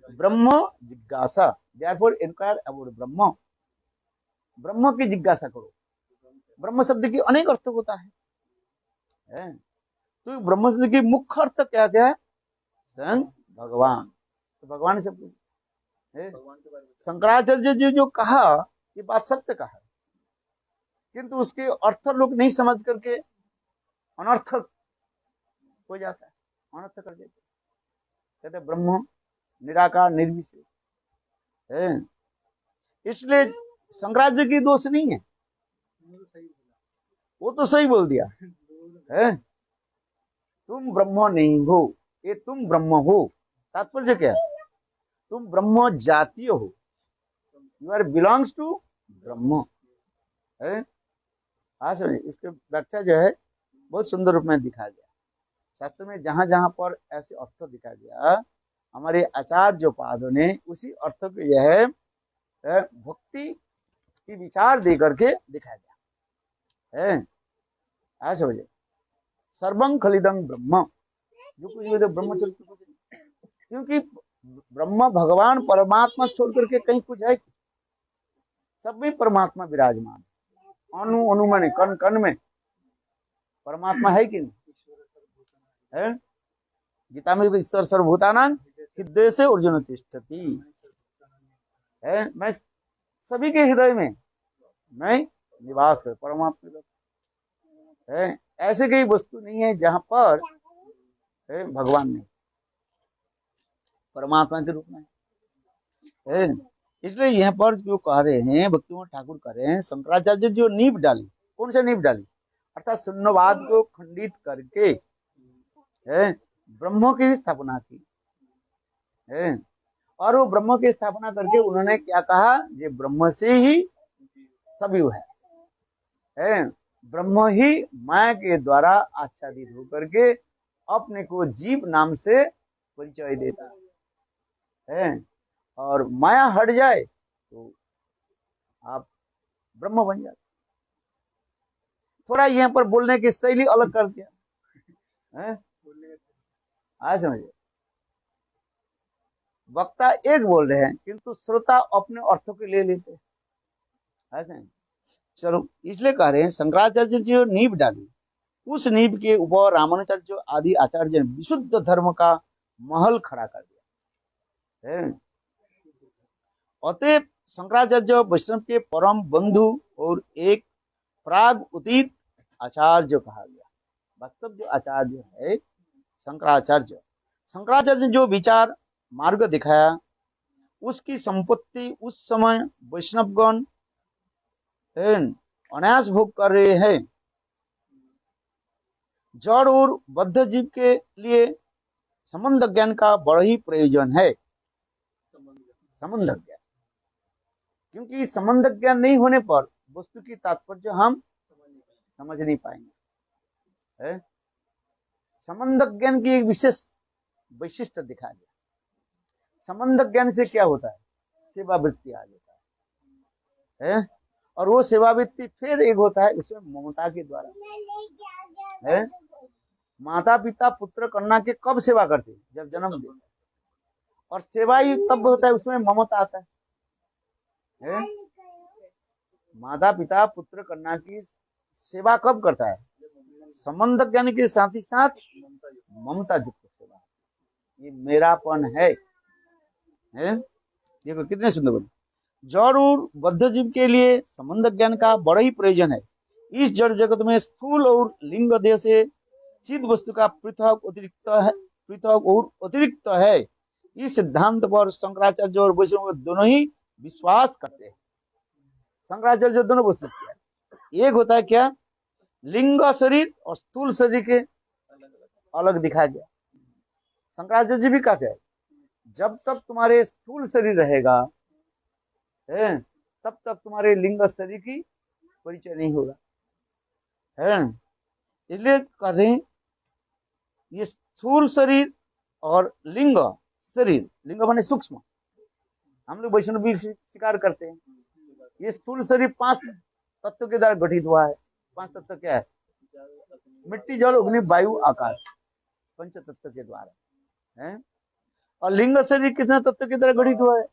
ब्रह्म जिज्ञासा, देयरफॉर इंक्वायर अबाउट ब्रह्म। ब्रह्म की जिज्ञासा करो। ब्रह्म शब्द की अनेक अर्थ होता है। तो ब्रह्म शब्द की मुख्य अर्थ क्या क्या है? स्वयं भगवान। तो भगवान शब्द शंकराचार्य जी जो कहा ये बात सत्य कहा, किंतु उसके अर्थ लोग नहीं समझ करके अनर्थक हो जाता है, अनर्थ कर देते। कहते ब्रह्म निराकार निर्विशेष है। इसलिए शंकराचार्य की दोष नहीं है, वो तो सही बोल दिया है। तुम ब्रह्म नहीं हो, ये तुम ब्रह्म हो। तात्पर्य क्या? तुम ब्रह्म जातीय हो, यू आर बिलोंग्स टू ब्रह्म है। हाँ समझे। इसके व्याख्या जो है बहुत सुंदर रूप में दिखाया गया शास्त्र में। जहां जहां पर ऐसे अर्थ दिखाया गया हमारे आचार्य पादों ने उसी अर्थ को यह है भक्ति की विचार दे करके दिखाया गया है। ऐसा समझे। सर्वं खलिदं ब्रह्म, जो कुछ भी ब्रह्म छोड़, क्योंकि ब्रह्म भगवान परमात्मा छोड़ करके कहीं कुछ है? सब में परमात्मा विराजमान, अनु अनु में, कण कण में परमात्मा है कि नहीं है? गीता में ईश्वर सर्वभूतानां हृदय से अर्जुन तिष्ठति है। मैं सभी के हृदय में मैं निवास कर, परमात्मा है। ऐसे कई वस्तु नहीं है जहां पर भगवान नहीं, परमात्मा के रूप में है। इसलिए यहाँ पर जो कह रहे हैं भक्तिमोहन ठाकुर कह रहे हैं शंकराचार्य जो नींव डाली, कौन सा नींव डाली? अर्थात शून्यवाद को खंडित करके ब्रह्म की स्थापना की है। और वो ब्रह्म की स्थापना करके उन्होंने क्या कहा? ये ब्रह्म से ही सभी है। ब्रह्म ही माया के द्वारा आच्छादित होकर के अपने को जीव नाम से परिचय देता है, और माया हट जाए तो आप ब्रह्म बन जाते। थोड़ा यहाँ पर बोलने की शैली अलग कर दिया है। आज समझिए, वक्ता एक बोल रहे हैं किंतु श्रोता अपने अर्थों के ले लेते हैं ऐसे। चलो इसलिए कह रहे हैं शंकराचार्य जी नींव डाली, उस नींव के ऊपर रामानुजाचार्य आदि आचार्य ने विशुद्ध धर्म का महल खड़ा कर दिया है। अतएव शंकराचार्य वैष्णव के परम बंधु और एक प्राग उदित आचार्य कहा गया। वास्तव जो आचार्य है शंकराचार्य, शंकराचार्य ने जो विचार मार्ग दिखाया उसकी संपत्ति उस समय वैष्णवगण अनायास भोग कर रहे हैं। जड़ और बद्ध जीव के लिए संबंध ज्ञान का बड़ा ही प्रयोजन है। संबंध ज्ञान, क्योंकि संबंध ज्ञान नहीं होने पर वस्तु की तात्पर्य हम समझ नहीं पाएंगे। संबंध ज्ञान की एक विशेष वैशिष्ट दिखा गया। संबंध ज्ञान से क्या होता है? सेवा वृत्ति आ जाता है, और वो सेवा वृत्ति फिर एक होता है उसमें ममता के द्वारा है। माता पिता पुत्र कन्या के कब सेवा करते? जब जन्म देते हैं। और सेवा ही तब होता है उसमें ममता आता है। माता पिता पुत्र कन्या की सेवा कब करता है? संबंध ज्ञान के साथ ही साथ ममता युक्त सेवा। ये मेरापन है। देखो कितने सुंदर बोले। जड़ और बद्ध जीव के लिए संबंध ज्ञान का बड़ा ही प्रयोजन है। इस जड़ जगत में स्थूल और लिंग देह से चिद वस्तु का पृथक और अतिरिक्त है। इस सिद्धांत पर शंकराचार्य और वैष्णव दोनों ही विश्वास करते हैं। शंकराचार्य दोनों वस्तु क्या है? एक होता है क्या? लिंग शरीर और स्थूल शरीर के अलग दिखाया गया। शंकराचार्य जी भी कहते हैं जब तक तुम्हारे स्थूल शरीर रहेगा तब तक तुम्हारे लिंग शरीर की परिचय नहीं होगा। इसलिए कहते हैं ये स्थूल शरीर और लिंग शरीर, लिंग माने सूक्ष्म, हम लोग वैष्णव भी स्वीकार करते हैं। ये स्थूल शरीर 5 तत्व के द्वारा गठित हुआ है। 5 तत्व क्या है? मिट्टी जल अग्नि वायु आकाश, 5 तत्व के द्वारा है। और लिंग शरीर कितने तत्व के द्वारा गठित हुआ है?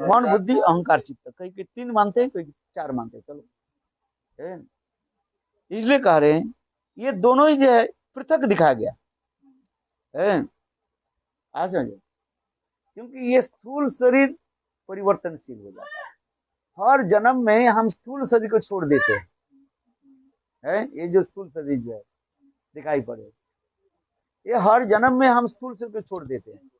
मन बुद्धि अहंकार चित्त। कहीं 3 मानते हैं, कोई 4 मानते हैं। चलो इसलिए कह रहे हैं ये दोनों ही जो है पृथक दिखाया गया है। आज समझो, क्योंकि ये स्थूल शरीर परिवर्तनशील हो जाता है। हर जन्म में हम स्थूल शरीर को छोड़ देते हैं। ये जो स्थूल शरीर जो है दिखाई पड़े, ये हर जन्म में हम स्थूल शरीर को छोड़ देते हैं।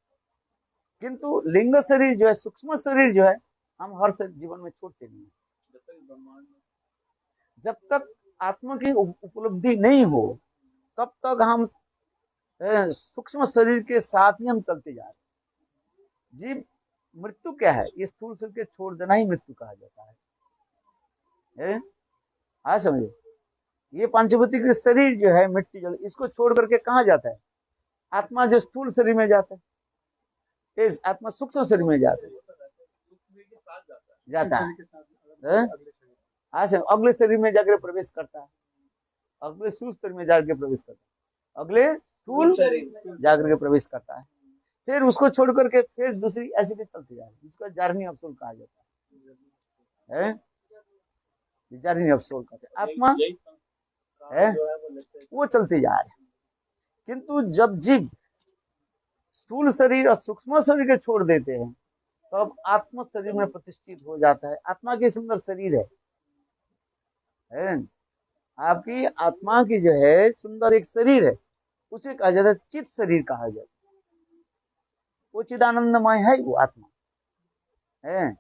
किंतु लिंग शरीर जो है, सूक्ष्म शरीर जो है, हम हर जीवन में छोड़ते नहीं। जब तक आत्मा की उपलब्धि नहीं हो तब तक हम सूक्ष्म शरीर के साथ ही हम चलते जा रहे हैं। जीव मृत्यु क्या है? ये स्थूल शरीर के छोड़ देना ही मृत्यु कहा जाता है। हाँ समझे। ये पंचभूतिक शरीर जो है मिट्टी जल, इसको छोड़ करके कहाँ जाता है? आत्मा जो स्थूल शरीर में जाता है, इस आत्मा सूक्ष्म शरीर में जाता है। हाँ समझे। अगले शरीर में जाकर प्रवेश करता है, अगले स्थूल शरीर में जाकर प्रवेश करता है, अगले स्थूल जाकर के प्रवेश करता है। फिर उसको छोड़ करके फिर दूसरी ऐसी भी चलती जा रही है, जिसको जारनी अफसोल कहा जाता है। जारनी अफसोल कहते हैं। आत्मा है वो चलते जा रहे हैं। किंतु जब जीव स्थूल शरीर और सूक्ष्म शरीर के छोड़ देते हैं तब आत्म शरीर में प्रतिष्ठित हो जाता है। आत्मा की सुंदर शरीर है। आपकी आत्मा की जो है सुंदर एक शरीर है, उसे कहा जाता है चित शरीर कहा जाता है। वो चिदानंदमय है, वो आत्मा है।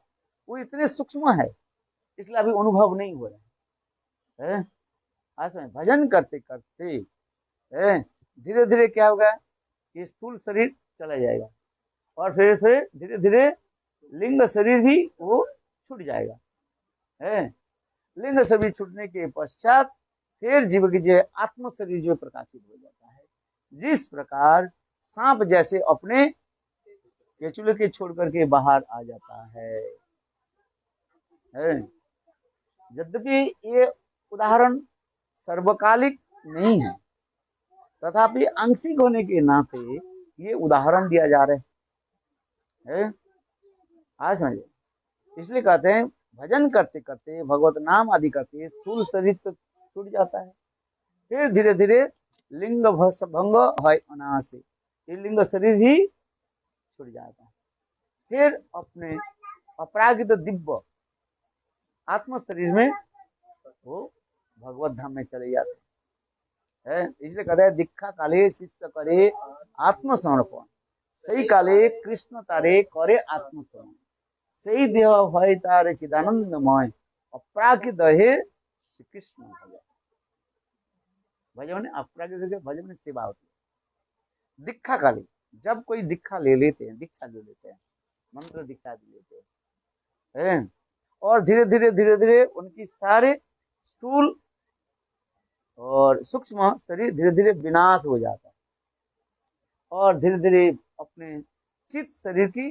वो इतने सूक्ष्म है इसलिए अभी अनुभव नहीं हो रहा है। आज में भजन करते करते धीरे धीरे क्या होगा? ये स्थूल शरीर चला जाएगा और फिर धीरे धीरे लिंग शरीर भी वो छूट जाएगा। लिंग शरीर छूटने के पश्चात फिर जीव की जो आत्म शरीर जो प्रकाशित हो जाता है। जिस प्रकार सांप जैसे अपने केचुले के छोड़ करके बाहर आ जाता है। यद्यपि ये उदाहरण सर्वकालिक नहीं है, तथापि आंशिक होने के नाते ये उदाहरण दिया जा रहा है। आज समझिए। इसलिए कहते हैं भजन करते करते भगवत नाम आदि करते स्थूल शरीर तो छूट जाता है, फिर धीरे धीरे लिंग भंग है अनायासे, ये लिंग शरीर ही छूट जाता है। फिर अपने अपरागित दिव्य आत्म शरीर में वो भगवत धाम में चले जाते हैं। है। इसलिए कहते हैं दीक्षा काले शिष्य करे आत्मसमर्पण, सही काले कृष्ण तारे करे आत्मसमर्पण, सही देह भय तारे चिदानंदमय, अपराकित हे श्री कृष्ण भज। भज मैंने अपराकित, भज मैंने सेवा होती है। दीक्षा काले, जब कोई दीक्षा ले लेते हैं, दीक्षा ले लेते हैं, मंत्र दीक्षा ले लेते हैं, और धीरे धीरे उनकी सारे स्थूल और सूक्ष्म शरीर धीरे धीरे विनाश हो जाता है, और धीरे धीरे अपने चित शरीर की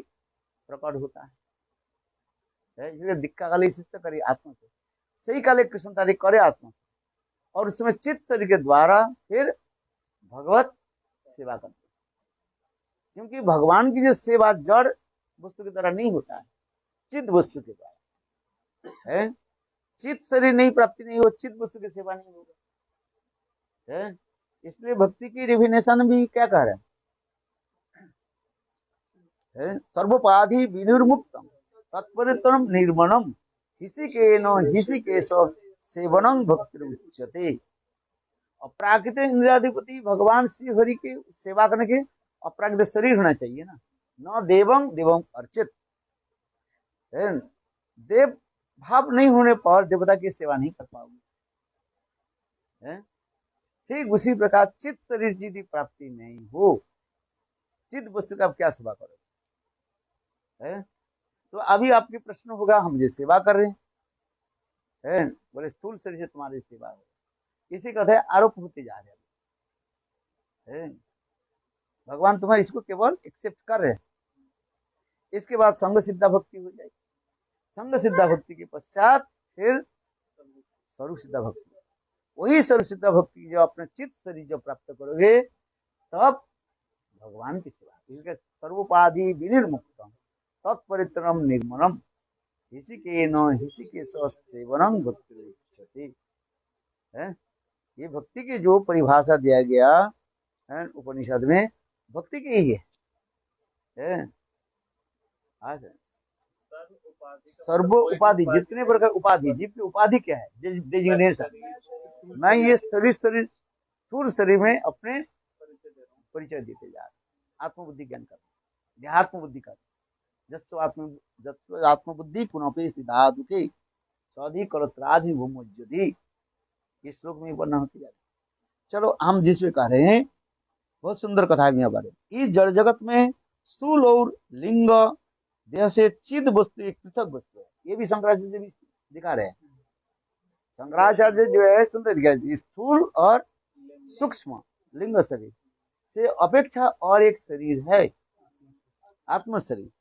प्रकट होता है। इसलिए दीक्षा काले शिष्य करे आत्मा से, सही काले कृष्ण तारे करे आत्मा से, और उसमें चित शरीर के द्वारा फिर भगवत सेवा करते हैं। क्योंकि भगवान की जो सेवा जड़ वस्तु की तरह नहीं होता है, चित वस्तु के द्वारा है। चित शरीर नहीं प्राप्ति नहीं हो, चित वस्तु की सेवा नहीं होगा है। इसलिए भक्ति की रिविनेशन भी क्या कह रहे हैं, सर्वोपाधि विनिर्मुक्तम तत्परितरम निर्मणम हिसी सेवनम भक्ति उच्यते। अपराकृत इंद्रियाधिपति भगवान श्री हरि के सेवा करने के अपराकृत शरीर होना चाहिए ना, न देवं देवं अर्चित। देव भाव नहीं होने पर देवता की सेवा नहीं कर पाओगे। ठीक उसी प्रकार चित शरीर यदि प्राप्ति नहीं हो, चित वस्तु का आप क्या सेवा करोगे। तो अभी आपके प्रश्न होगा, हम जो सेवा कर रहे हैं, बोले स्थूल शरीर से तुम्हारी सेवा हो, इसी कहते हैं आरोप होते जा रहे हैं। भगवान तुम्हारे इसको केवल एक्सेप्ट कर रहे हैं। इसके बाद संग सिद्धा भक्ति हो जाएगी, संग सिद्धा भक्ति के पश्चात फिर स्वरूप सिद्धा भक्ति। वही स्वरूप सिद्धा भक्ति जो अपने चित्त शरीर जो प्राप्त करोगे तब भगवान की सेवा। सर्वोपाधि विनिर्मुक्तम तत्परितरम निर्मलम हिसी के सेवनम भक्ति है। ये भक्ति की जो परिभाषा दिया गया है उपनिषद में, भक्ति की ही है। सर्व उपाधि, जितने प्रकार उपाधि, जीव की उपाधि क्या है, डेजिग्नेशन। मैं ये स्थूल शरीर में अपने परिचय देते जा रहे, आत्मबुद्धि ज्ञान कर, देहात्म बुद्धि कर, जस्व आत्मबुद्धि पुनः सिद्धातु के सौधि करोत्राधि भूमोज्योति। इस श्लोक में वर्णन होती जाती। चलो हम जिसमें कह रहे हैं, बहुत सुंदर कथा है यहाँ बारे। इस जड़ जगत में स्थूल और लिंग देह से चिद वस्तु एक पृथक वस्तु है। ये भी शंकराचार्य भी दिखा रहे हैं। शंकराचार्य जो है सुंदर दिखा, स्थूल और सूक्ष्म लिंग शरीर से अपेक्षा और एक शरीर है, आत्म शरीर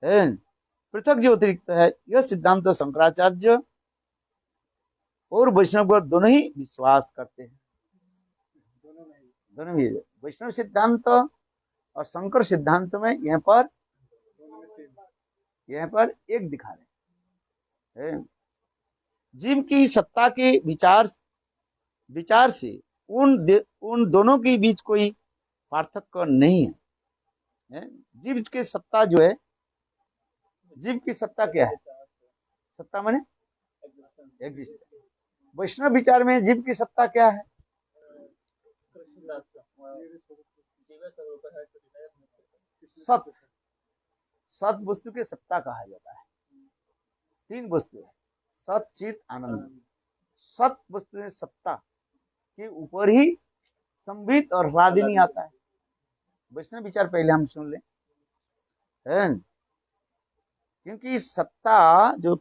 है, पृथक जो अतिरिक्त है। यह सिद्धांत तो शंकराचार्य और वैष्णव दोनों ही विश्वास करते हैं। दोनों ही वैष्णव सिद्धांत और शंकर सिद्धांत में यहाँ पर एक दिखा रहे हैं। जीव की सत्ता के विचार से उन दोनों के बीच कोई पार्थक्य नहीं है। जीव की सत्ता जो है, जीव की सत्ता क्या है, सत्ता माने एग्जिस्टेंस। वैष्णव विचार में जीव की सत्ता क्या है, सत। सत वस्तु के सत्ता कहा जाता है। तीन वस्तु है, सत चित आनंद। सत वस्तु में सत्ता के ऊपर ही संबित और ह्लादिनी आता है। वैष्णव विचार पहले हम सुन लें, क्योंकि सत्ता जो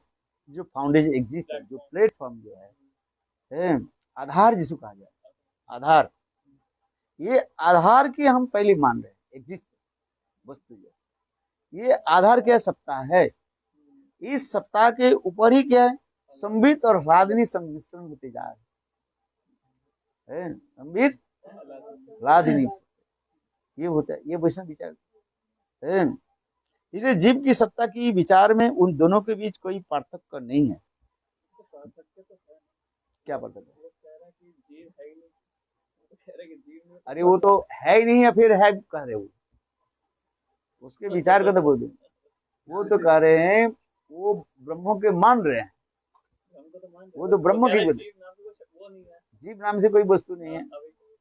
फाउंडेशन एग्जिस्ट है, जो प्लेटफॉर्म जो है, आधार जिसको कहा जाता है, आधार, ये आधार की हम पहले मान रहे हैं एग्जिस्ट वस्तु जो, ये आधार क्या सत्ता है। इस सत्ता के ऊपर ही क्या है, संबित और ह्लादिनी संमिश्रण होते जा रहे हैं। संबित ह्लादिनी ये होता है, ये वैष्णव विचार है। इसलिए जीव की सत्ता की विचार में उन दोनों के बीच कोई पार्थक्य नहीं है। क्या पार्थक्य? अरे वो तो है ही नहीं है, फिर है कह रहे हो, उसके विचार का तो बोल, वो तो कह रहे हैं वो ब्रह्मों के मान रहे हैं, वो तो ब्रह्म की बोले, जीव नाम से कोई वस्तु नहीं है।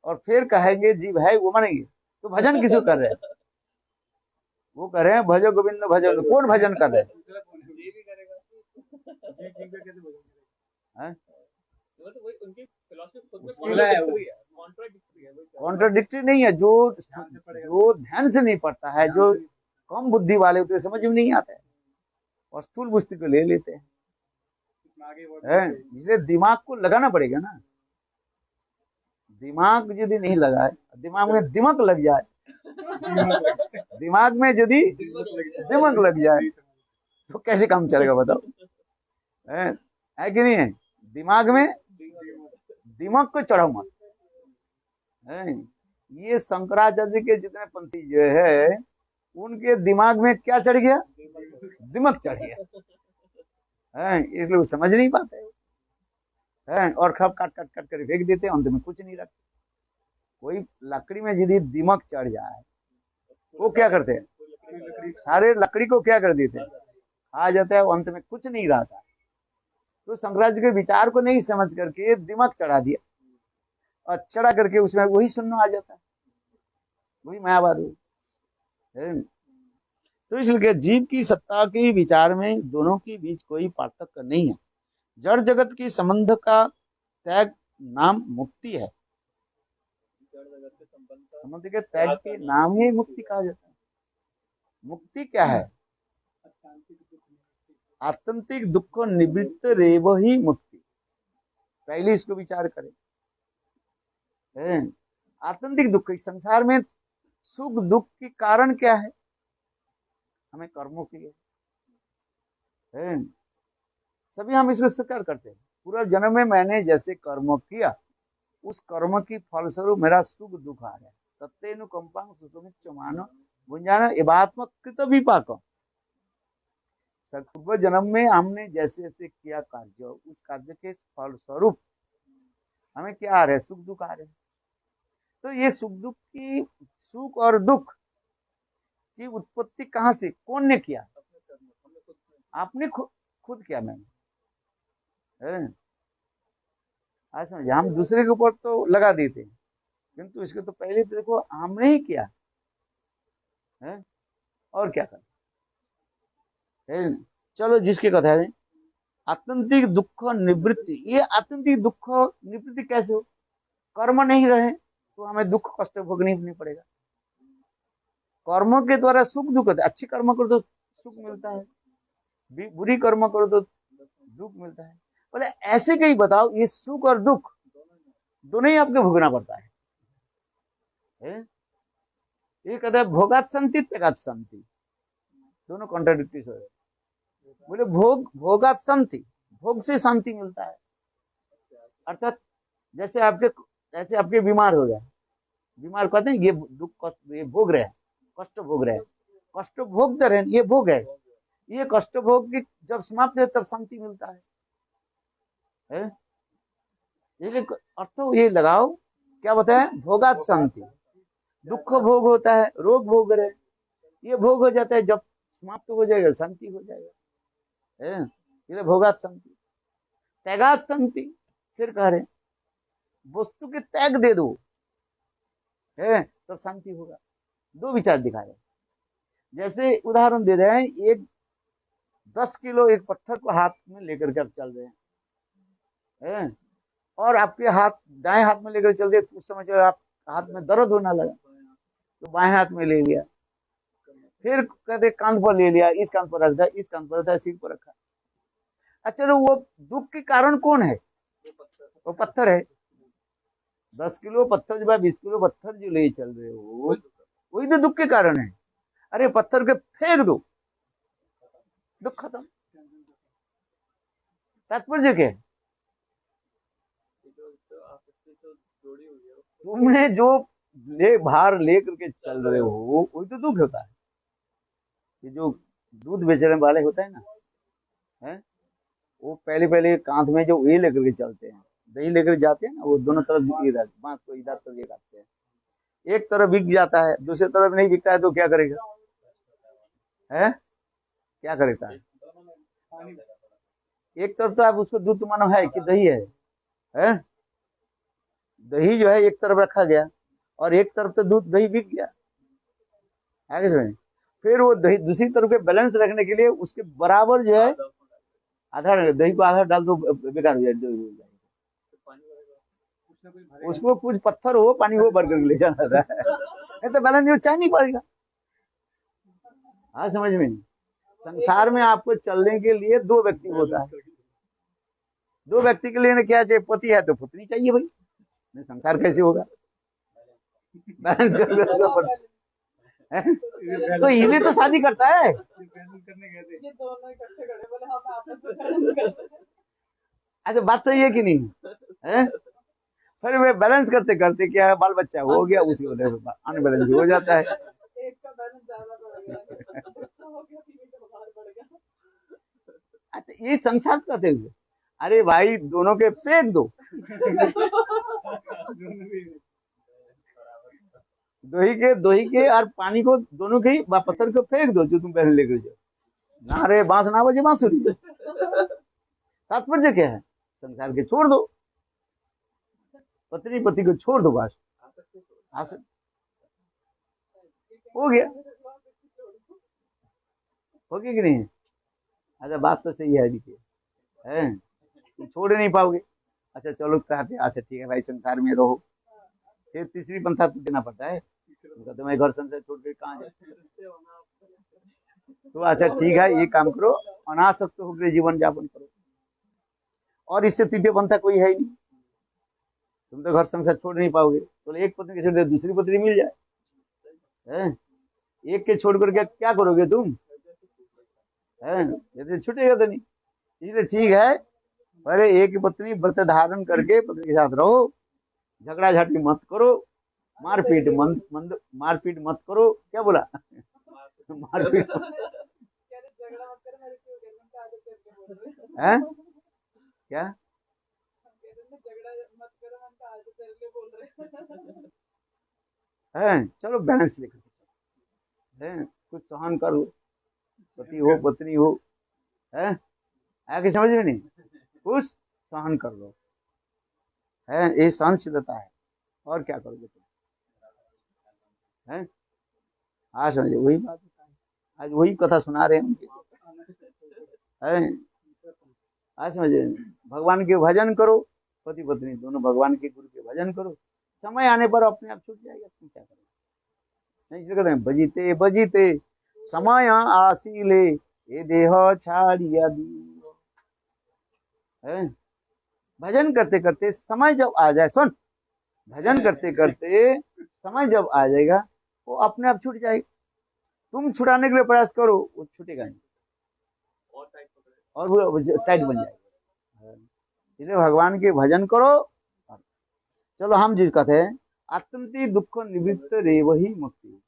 और फिर कहेंगे जीव है वो मानेंगे। तो भजन किसको कर रहे हैं? वो कर रहे हैं भजो गोविंद भजो। कौन भजन कर रहे हैं? कॉन्ट्राडिक्टरी नहीं है। जो जो ध्यान से नहीं पढ़ता है, जो कम बुद्धि वाले होते हैं, समझ में नहीं आता है और स्थूल बुद्धि को ले लेते हैं। इसलिए दिमाग को लगाना पड़ेगा ना। दिमाग यदि नहीं लगाए, दिमाग में दिमाग लग जाए, दिमाग में यदि दिमाग लग जाए तो कैसे काम चलेगा बताओ? है कि नहीं है? दिमाग में दिमाग को चढ़ाओ मत। ये शंकराचार्य के जितने पंथी जो है, उनके दिमाग में क्या चढ़ गया? दिमाग चढ़ गया। इसलिए वो समझ नहीं पाते हैं और खब काट काट काट कर फेंक देते हैं, अंत में कुछ नहीं रखते। कोई लकड़ी में यदि दिमाग चढ़ जाए, वो क्या करते हैं? सारे लकड़ी को क्या कर देते हैं? आ जाता है, अंत में कुछ नहीं रहता। तो शंकराचार्य के विचार को नहीं समझ करके दिमाग चढ़ा दिया, और चढ़ा करके उसमें वही सुनना आ जाता है, वही मायावाद है। तो इसलिए जीव की सत्ता के विचार में दोनों के बीच कोई पार्थक्य नहीं है। जड़ जगत की संबंध का त्याग नाम मुक्ति है। संबंध के त्याग के नाम ही मुक्ति कहा जाता है। मुक्ति क्या है? आत्यंतिक दुख निवृत्त रेव ही मुक्ति। पहले इसको विचार करें। आत्यंतिक दुख, संसार में सुख दुख के कारण क्या है? हमें कर्मों की है। सभी हम इसको स्वीकार करते हैं। पूरा जन्म में मैंने जैसे कर्म किया, उस कर्म की फलस्वरूप मेरा सुख दुख आ गया। तत्तेनुकंपां सुसुमिच्च मानो भुंजान एवात्मक कृत विपाक। पूर्व जन्म में हमने जैसे जैसे किया कार्य, उस कार्य के फलस्वरूप हमें क्या आ रहे हैं? सुख दुख आ रहे हैं। तो ये सुख दुख की, सुख और दुख की उत्पत्ति कहाँ से, कौन ने किया? आपने खुद किया। मैंने आज समझे, हम दूसरे के ऊपर तो लगा देते हैं, किंतु इसके तो पहले तो देखो हमने ही किया है। और क्या कर? चलो जिसके कथा है आत्यंतिक दुख निवृत्ति। ये आत्यंतिक दुख निवृत्ति कैसे हो? कर्म नहीं रहे तो हमें दुख कष्ट भोगनी नहीं पड़ेगा। कर्मों के द्वारा सुख दुख होता है। अच्छी कर्म करो तो सुख मिलता है, बुरी कर्म करो तो दुख मिलता है। बोले ऐसे कहीं बताओ, ये सुख और दुख दोनों ही आपको भोगना पड़ता है। ये कहते हैं भोगात शांति त्यागात शांति, दोनों कॉन्ट्राडिक्टरी हो रहे। बोले भोगात शांति, भोग से शांति मिलता है। अर्थात जैसे आपके बीमार हो गया, बीमार कहते हैं ये दुख ये भोग रहे हैं, कष्ट भोग रहे हैं, कष्ट भोग रहे हैं, ये भोग है। ये कष्ट भोग की जब समाप्त है तब शांति मिलता है। अर्थ ये लगाओ, क्या बताया? भोगात शांति। दुख भोग होता है, रोग भोग रहे, ये भोग हो जाता है, जब समाप्त हो जाएगा शांति हो जाएगा। ये भोगात शांति। त्यागात शांति, फिर कह रहे वस्तु के त्याग दे दो है तो शांति होगा। दो विचार दिखा रहे। जैसे उदाहरण दे रहे हैं, एक 10 किलो एक पत्थर को हाथ में लेकर के आप चल रहे हैं, और आपके हाथ दाएं हाथ में लेकर चल रहे, उस समय जो आप हाथ में दर्द होना लगा तो बाएं हाथ में ले लिया, फिर कहते कांध पर ले लिया, इस कांध पर रख दिया, इस कांध पर रखा, सिर पर रखा। अच्छा तो वो दुख के कारण कौन है? वो पत्थर है। 10 किलो पत्थर जब 20 किलो पत्थर जो ले चल रहे हो, वही तो दुख के कारण है। अरे पत्थर के फेंक दो, दुख खत्म। तात्पर्य क्या है? तुमने जो भार लेकर के चल रहे हो वही तो दुख होता है। ये जो दूध बेचने वाले होते हैं ना, है वो पहले कांध में जो ये लेकर के चलते हैं, दही लेकर जाते हैं ना, वो दोनों तरफ इधर बांस को इधर तो ये रखते हैं। एक तरफ बिक जाता है, दूसरी तरफ नहीं बिकता है तो क्या करेगा? है क्या करेगा? एक तरफ तो आप उसको दूध मानो है कि दही है? दही जो है एक तरफ रखा गया और एक तरफ तो दूध दही बिक गया, आगे समझ। फिर वो दही दूसरी तरफ के बैलेंस रखने के लिए उसके बराबर जो है आधा दही को आधा डाल दो, बेकार हो जाए। उसको कुछ पत्थर हो पानी हो भर कर ले जाना था नहीं तो बैलेंस चाह नहीं पड़ेगा। हाँ समझ में नहीं। संसार में आपको चलने के लिए दो व्यक्ति होता है, दो व्यक्ति के लिए क्या चाहिए, पति है तो पत्नी चाहिए भाई, नहीं संसार कैसे होगा, बैलेंस कर तो इसीलिए तो शादी करता है। अच्छा बात सही है कि नहीं है? फिर वे बैलेंस करते करते क्या है, बाल बच्चा हो गया उसी वजह से अनबैलेंस हो जाता है। अच्छा ये संसार कहते हुए, अरे भाई दोनों के फेंक दो दोही के और पानी को दोनों के पत्थर को फेंक दो जो तुम पहले लेकर जाओ, ना रे बांस ना बजे बांसुरी। तात्पर्य क्या है, संसार के छोड़ दो, पत्नी पति को छोड़ दो, बस हो गया, हो गया कि नहीं। अच्छा बात तो सही है, देखिए है छोड़ नहीं पाओगे। अच्छा चलो कहते अच्छा ठीक है भाई संसार में रहो, फिर तीसरी पंथा तो देना पड़ता है, तो मैं घर संसार छोड़ के कहाँ जाए। तो अच्छा ठीक है ये काम करो, अनासक्त होकर जीवन यापन करो, और इससे तृतीय पंथा कोई है ही नहीं। तुम तो घर संसार छोड़ नहीं पाओगे, तो एक पत्नी के छोड़ दूसरी पत्नी मिल जाए, है? एक के छोड़ करके क्या करोगे तुम, है? यदि छूटेगा तो नहीं, इसलिए ठीक है पहले एक पत्नी व्रत धारण करके पत्नी के साथ रहो, झगड़ा झाटी मत करो, मारपीट मत करो, क्या बोला मारपीट है क्या, है चलो बैलेंस लेकर है, कुछ सहन करो, पति हो पत्नी हो, है आगे समझ में नहीं, कुछ सहन कर लो, है ये सहनशीलता है, और क्या करोगे तुम, है आज समझे वही बात, आज वही कथा सुना रहे हैं उनके, है आज समझे। भगवान के भजन करो, पति पत्नी दोनों भगवान के गुरु के भजन करो, समय आने पर अपने आप छूट जाएगा, तुम क्या करोगे। नहीं इसलिए कहते हैं बजीते बजीते समय आसीले ये देह छाड़िया दी, है भजन करते करते समय जब आ जाए, सुन भजन करते करते समय जब आ जाएगा वो अपने आप छूट जाएगा, तुम छुड़ाने के लिए प्रयास करो वो छूटेगा नहीं, और वो टाइट बन जाएगा। इसलिए भगवान के भजन करो। चलो हम जिस कहते हैं आतंती दुख निवृत्त रे वही मुक्ति,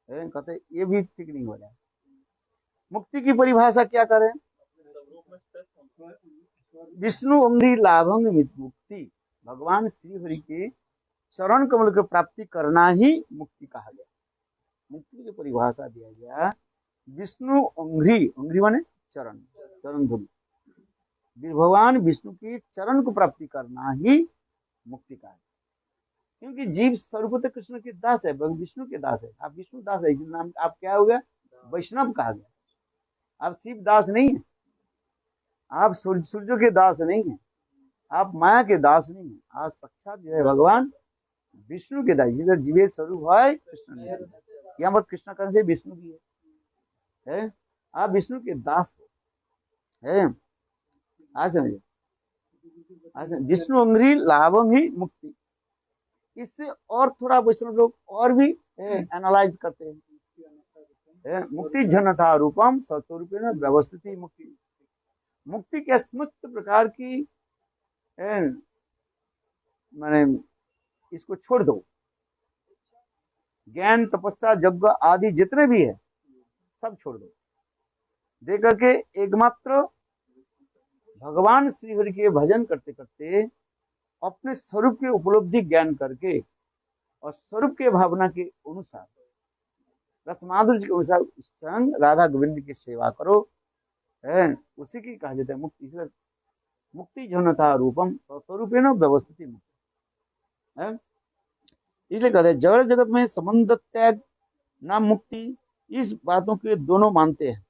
कहते ये भी ठीक नहीं हो रहा है। मुक्ति की परिभाषा क्या करें, विष्णु अंग्री लाभंग मुक्ति, भगवान श्री हरि के चरण कमल की प्राप्ति करना ही मुक्ति कहा गया। मुक्ति की परिभाषा दिया गया विष्णु अंग्री, अंग्री माने चरण, चरण धूल, भगवान विष्णु की चरण को प्राप्ति करना ही मुक्ति का है। क्योंकि जीव स्वरूप तो कृष्ण के दास है, विष्णु के दास है, आप विष्णु दास है, नाम आप क्या हो गया, वैष्णव कहा गया, आप शिव दास नहीं है, आप सूर्य के दास नहीं है, आप माया के दास नहीं है, आप साक्षात जो है भगवान विष्णु के दास, जिधर जीव स्वरूप है कृष्ण, यहाँ मत कृष्ण कर्ण से विष्णु भी है, आप विष्णु के दास हो, है आज समझिए। विष्णु अंग्री लाभम ही मुक्ति, इससे और थोड़ा वैष्णव लोग और भी एनालाइज करते हैं, मुक्ति जनता रूपम सत्स्वरूप व्यवस्थित ही मुक्ति, मुक्ति के समस्त प्रकार की माने इसको छोड़ दो, ज्ञान तपस्या यज्ञ आदि जितने भी है सब छोड़ दो, दे करके एकमात्र भगवान श्री हरि के भजन करते करते अपने स्वरूप के उपलब्धि ज्ञान करके और स्वरूप के भावना के अनुसार रसमाधुर्य के अनुसार संग राधा गोविंद की सेवा करो, है उसी की कहा जाता है मुक्ति। मुक्ति जनता रूपम स्वरूप व्यवस्थित मुक्ति, है। इसलिए कहते हैं जड़ जगत में संबंध त्याग ना मुक्ति, इस बातों के दोनों मानते हैं।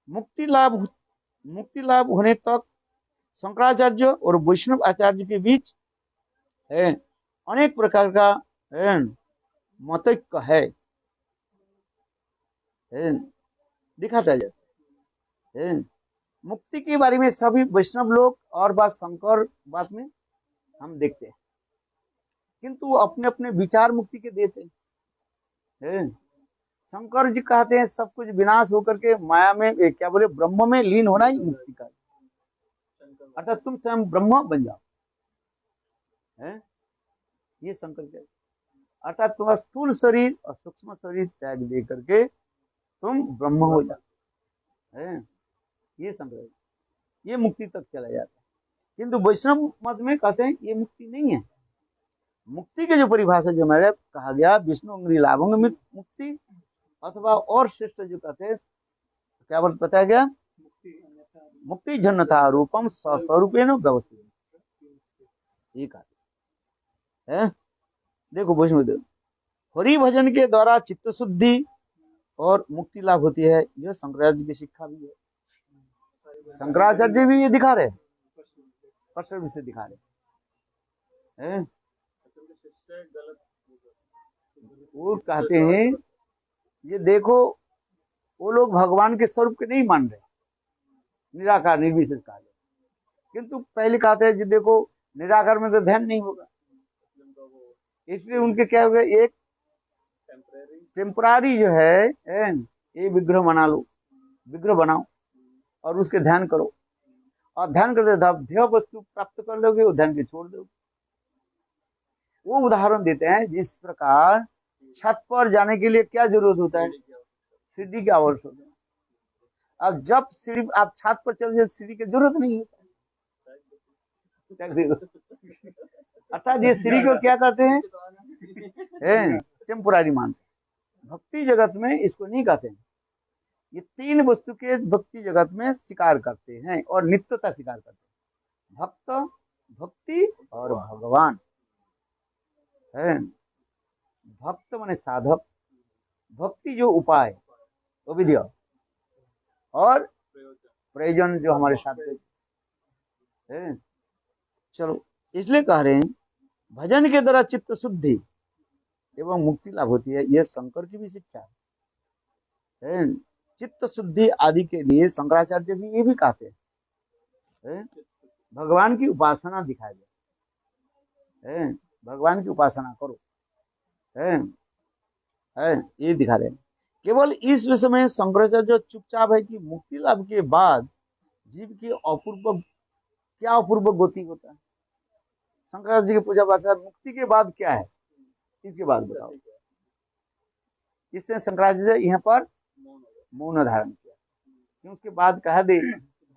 मुक्ति लाभ होने तक शंकराचार्य और वैष्णव आचार्य के बीच है अनेक प्रकार का है मतैक्य है दिखाता जाता है। मुक्ति के बारे में सभी वैष्णव लोग और बात शंकर बात में हम देखते हैं, किंतु अपने अपने विचार मुक्ति के देते हैं। शंकर जी कहते हैं सब कुछ विनाश होकर के माया में क्या बोले ब्रह्म में लीन होना ही मुक्ति का, अर्थात तुम स्वयं ब्रह्म बन जाओ है, ये शंकर कहते, अर्थात तुम्हारा स्थूल शरीर और सूक्ष्म शरीर त्याग दे करके तुम ब्रह्म हो जाओ है, ये शंकर, ये मुक्ति तक चला जाता है। किंतु वैष्णव मत में कहते हैं ये मुक्ति नहीं है। मुक्ति की जो परिभाषा जो हमारे कहा गया विष्णु अंग्री लाभंग मुक्ति अथवा और श्रेष्ठ जो कहते हैं क्या बताया गया, मुक्ति जन्नता रूपम स्वरूपेण व्यवस्थित, ये कहते हैं। देखो वैष्णव हरि भजन के द्वारा चित्त शुद्धि और मुक्ति लाभ होती है, यह शंकराचार्य की शिक्षा भी है। शंकराचार्य भी ये दिखा रहे हैं, स्पष्ट से दिखा रहे हैं। वो कहते हैं ये देखो वो लोग भगवान के स्वरूप के नहीं मान रहे, निराकार निर्विशेष कहा गया, किंतु पहले कहते हैं जी देखो निराकार में तो ध्यान नहीं होगा, इसलिए उनके क्या हो गया एक टेम्परारी जो है ये विग्रह बना लो, विग्रह बनाओ और उसके ध्यान करो, और ध्यान करते ध्येय वस्तु प्राप्त कर लोगे वो ध्यान के छोड़ दोगे। वो उदाहरण देते हैं जिस प्रकार छत पर जाने के लिए क्या जरूरत होता है, सीढ़ी की आवश्यकता होता है। अब जब सीढ़ी आप छत पर चल जाए सीढ़ी की जरूरत नहीं है, अर्थात ये सीढ़ी को क्या करते हैं टेम्पोरारी मानते हैं। भक्ति जगत में इसको नहीं कहते हैं, ये तीन वस्तु के भक्ति जगत में स्वीकार करते हैं और नित्यता स्वीकार करते हैं, भक्त भक्ति और भगवान है। भक्त माने साधक, भक्ति जो उपाय विधि और प्रयोजन जो हमारे साथ है। चलो इसलिए कह रहे हैं भजन के द्वारा चित्त शुद्धि एवं मुक्ति लाभ होती है, यह शंकर की भी शिक्षा है। चित्त शुद्धि आदि के लिए शंकराचार्य भी ये भी कहते हैं भगवान की उपासना दिखाई दे, भगवान की उपासना करो है ये दिखा रहे हैं। केवल इस विषय में शंकराचार्य चुपचाप है कि मुक्ति लाभ के बाद जीव की अपूर्व क्या अपूर्व गति होता है। शंकराचार्य जी की पूजा पाठ मुक्ति के बाद क्या है इसके बाद बताओ, इससे शंकराचार्य यहाँ पर मौन धारण किया, उसके बाद कह दे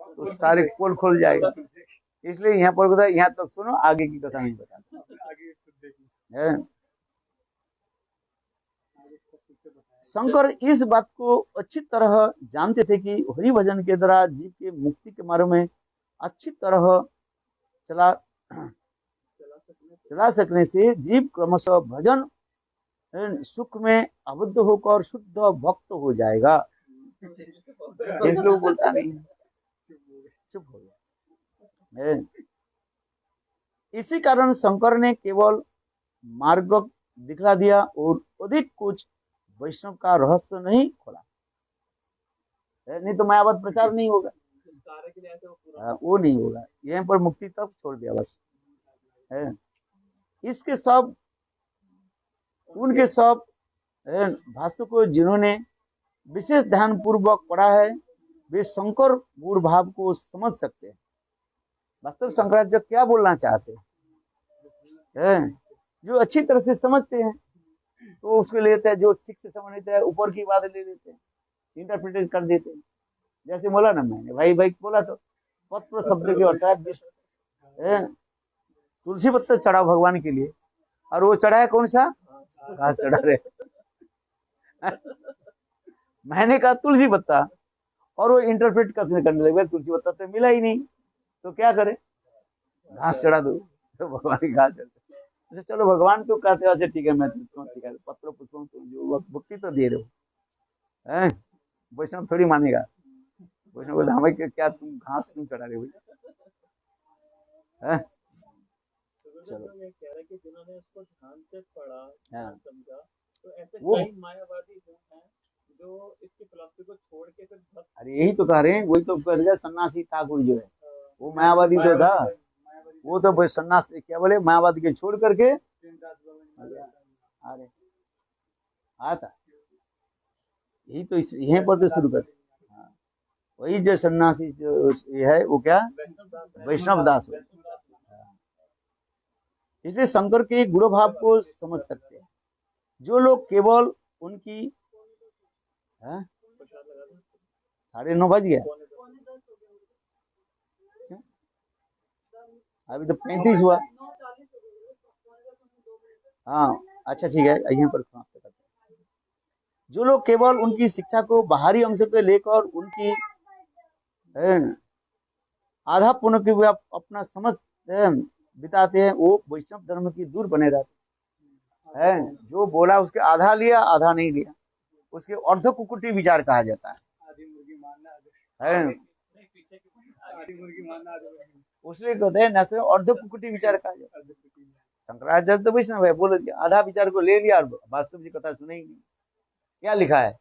तो सारे पोल खोल जाएगा, इसलिए यहाँ पर बताया यहाँ तक सुनो आगे की कथा नहीं बताता। शंकर इस बात को अच्छी तरह जानते थे कि हरि भजन के द्वारा जीव के मुक्ति के मार्ग में अच्छी तरह चला सकने से जीव क्रमशः भजन सुख में आबद्ध होकर शुद्ध भक्त हो जाएगा। इसलिए वो बोलता नहीं, चुप हो गया। इसी कारण शंकर ने केवल मार्ग दिखला दिया और अधिक कुछ वैष्णव का रहस्य नहीं खोला, नहीं तो मायावत प्रचार नहीं होगा, वो नहीं होगा, यहीं पर मुक्ति तक छोड़ दिया बस है। इसके सब उनके सब भाष्य को जिन्होंने विशेष ध्यान पूर्वक पढ़ा है वे शंकर गुण भाव को समझ सकते हैं। वास्तव शंकराचार्य क्या बोलना चाहते हैं जो अच्छी तरह से समझते हैं तो उसको लेते हैं, जो ठीक से समझ लेते हैं ऊपर की बात ले लेते हैं, इंटरप्रिटेट कर देते हैं। जैसे बोला ना मैंने भाई भाई बोला तो पत्र शब्द के अर्थ है तुलसी पत्ता चढ़ाओ भगवान के लिए, और वो चढ़ाया कौन सा घास चढ़ा रहे मैंने कहा तुलसी पत्ता, और वो इंटरप्रेट करने लगे तुलसी पत्ता तो मिला ही नहीं तो क्या करे घास चढ़ा दो तो भगवान की घास चढ़ा। अच्छा चलो भगवान को कहते हो, अच्छा ठीक है मैं तुमको सिखा पत्र पुष्पों जो भक्ति तो दे रहे हो हैं, वैष्णव थोड़ी मानेगा। वैष्णव बोले हमें क्या तुम घास क्यों चढ़ा रहे हो हैं? चलो कह रहे कि जिन्होंने उसको ध्यान से पढ़ा, हाँ समझा, तो ऐसे वो कई मायावादी जो हैं जो इसकी फिलॉसफी को छोड़ के फिर भक्त अरे यही तो कह रहे हैं, वही तो कह रहे हैं सन्यासी ठाकुर जो है वो मायावादी तो था, वो तो भाई सन्यास क्या बोले मायावादी के छोड़ करके अरे आता यही तो यहीं पर तो शुरू कर। हाँ, वही जो सन्यासी जो ये है वो क्या वैष्णव दास हो। इसलिए शंकर के गुण भाव को समझ सकते हैं जो लोग केवल उनकी 9:30 बज गया, अभी तो 35 हुआ। हाँ अच्छा ठीक है यहीं पर समाप्त करते हैं। जो लोग केवल उनकी शिक्षा को बाहरी अंश पे लेकर उनकी आधा पूर्ण की अपना समझ बिताते हैं, वो वैष्णव धर्म की दूर बने रहते हैं। जो बोला उसके आधा लिया आधा नहीं लिया, उसके अर्ध कुकुटी विचार कहा जाता है। उसलिए कहते हैं न अर्ध कुकुटी विचार कहा जाता है। शंकराचार्य तो वैष्णव है, बोले आधा विचार को ले लिया और वास्तव की कथा सुनी ही नहीं। क्या लिखा है,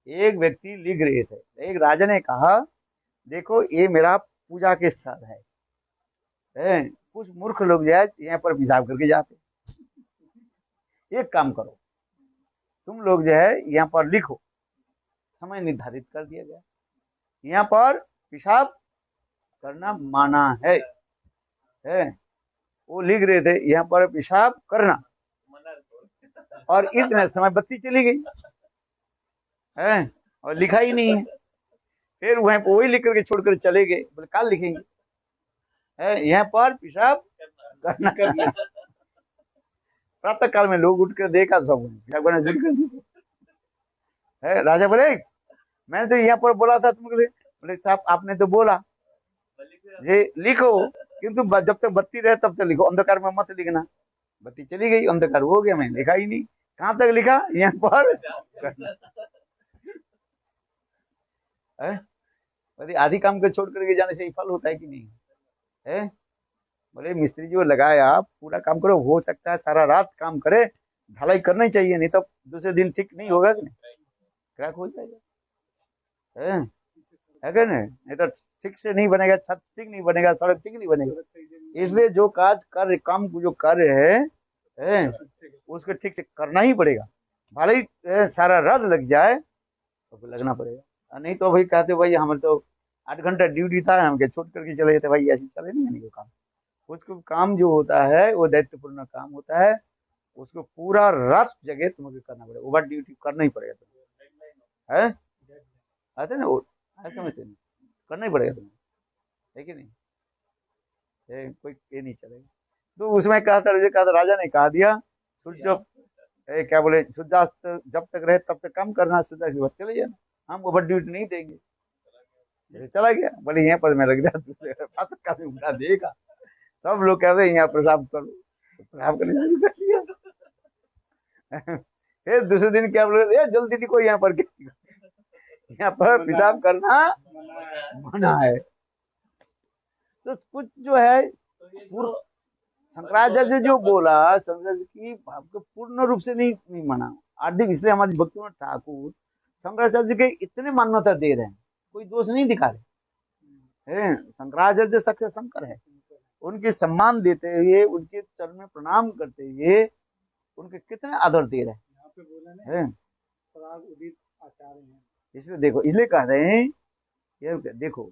एक व्यक्ति लिख रहे थे, एक राजा ने कहा देखो ये मेरा पूजा के स्थल है, कुछ मूर्ख लोग जो है यहाँ पर पेशाब करके जाते, एक काम करो तुम लोग जो है यहाँ पर लिखो, समय निर्धारित कर दिया गया, यहाँ पर पेशाब करना माना है। वो लिख रहे थे यहाँ पर पेशाब करना, और इतने समय बत्ती चली गई है और लिखा ही नहीं है। फिर वहीं पर वही लिख करके छोड़ कर चले गए, बोले कल लिखेंगे यहाँ पर पेशाब करना। प्रातः काल में लोग उठ कर देखा, सब पेशाब करना शुरू कर दिया। राजा बोले मैंने तो यहाँ पर बोला था तुमको, बोले साहब आपने तो बोला ये लिखो, किंतु जब तक बत्ती रहे तब तक लिखो, अंधकार में मत लिखना। बत्ती चली गई, अंधकार हो गया, मैंने लिखा ही नहीं। कहाँ तक लिखा, यहाँ पर आधी काम को छोड़ करके जाने से फल होता है कि नहीं है? बोले मिस्त्री जो लगाया पूरा काम करो, हो सकता है सारा रात काम करे, ढलाई करना ही चाहिए, नहीं तो दूसरे दिन ठीक नहीं होगा कि नहीं, क्रैक हो जाएगा है क्या नहीं तो ठीक से नहीं बनेगा, छत ठीक नहीं बनेगा, सड़क ठीक नहीं बनेगा। इसलिए जो काम जो कार्य है उसको ठीक से करना ही पड़ेगा, भले ही सारा रात लग जाए तो लगना पड़ेगा। नहीं तो भाई कहते भाई हमें तो 8 घंटा ड्यूटी था, हम के छोड़ करके चले जाते, भाई ऐसे चले नहीं वो काम। उसको काम जो होता है वो दायित्वपूर्ण काम होता है, उसको पूरा रात जगह तुम्हें करना पड़ेगा, ओवर ड्यूटी करना ही पड़ेगा तुम्हें, है आते ना समझते नहीं, करना ही पड़ेगा तुम्हें, है कि नहीं? कोई ये नहीं चलेगा। तो उसमें कहा था राजा ने कहा दिया सूर्य क्या बोले सूर्यास्त जब तक रहे तब तक काम करना, सूर्यास्त के बाद चले जाना, हम ओवर ड्यूटी नहीं देंगे। चला गया, बोले यहाँ पर मैं लग जाता काफी उठा देगा, सब लोग कह रहे यहाँ पेशाब करो, पेशाब करने शुरू कर दिया। फिर दूसरे दिन क्या बोले जल्दी लिखो यहाँ पर पेशाब करना मना है। तो कुछ जो है शंकराचार्य जो बोला, शंकराचार्य की भाव को पूर्ण रूप से नहीं माना आर्थिक, इसलिए हमारे भक्तियों ठाकुर शंकराचार्य के इतने मान्यता दे रहे हैं, कोई दोष नहीं दिखा रहे। शंकराचार्य सच्चे शंकर है, उनके सम्मान देते हुए, उनके चरण में प्रणाम करते हुए उनके कितने आदर दे रहे हैं। इसलिए देखो, इसलिए कह रहे हैं ये देखो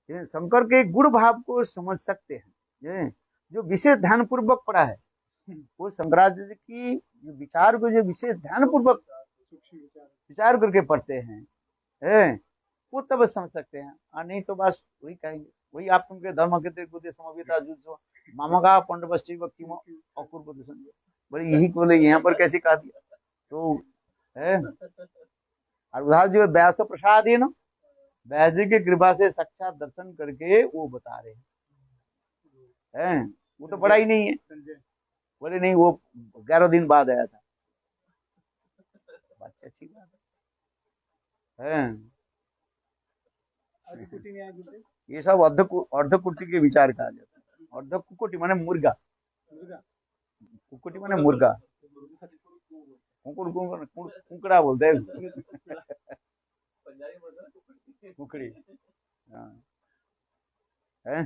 शंकर के गुण भाव को समझ सकते हैं, जो विशेष ध्यान पूर्वक पढ़ा है वो शंकराचार्य की विचार को जो विशेष ध्यान पूर्वक विचार करके पढ़ते हैं वो तब समझ सकते हैं, और नहीं तो बस वही कहेंगे, वही आप तुमके धर्म के समवेता मामा का पंड बस्ती भक्ति में अपूर्व समझे, बोले यही बोले यहाँ पर कैसे कहा दिया तो है। और उधर जो व्यास प्रसाद है ना, व्यास जी की कृपा से साक्षात दर्शन करके वो बता रहे हैं, वो तो बड़ा ही नहीं है, बोले नहीं, वो 11 दिन बाद आया था। बात अच्छी बात है। आधी कुटी नहीं आगे थे ये सब अर्ध कुटी के विचार कहा जाता है। अर्ध कुकुटी माने मुर्गा, मुर्गा कुकुटी माने मुर्गा, कुकड़ा बोलते हैं। पंजाबी बोलते हैं ना कुकड़ी, हाँ है,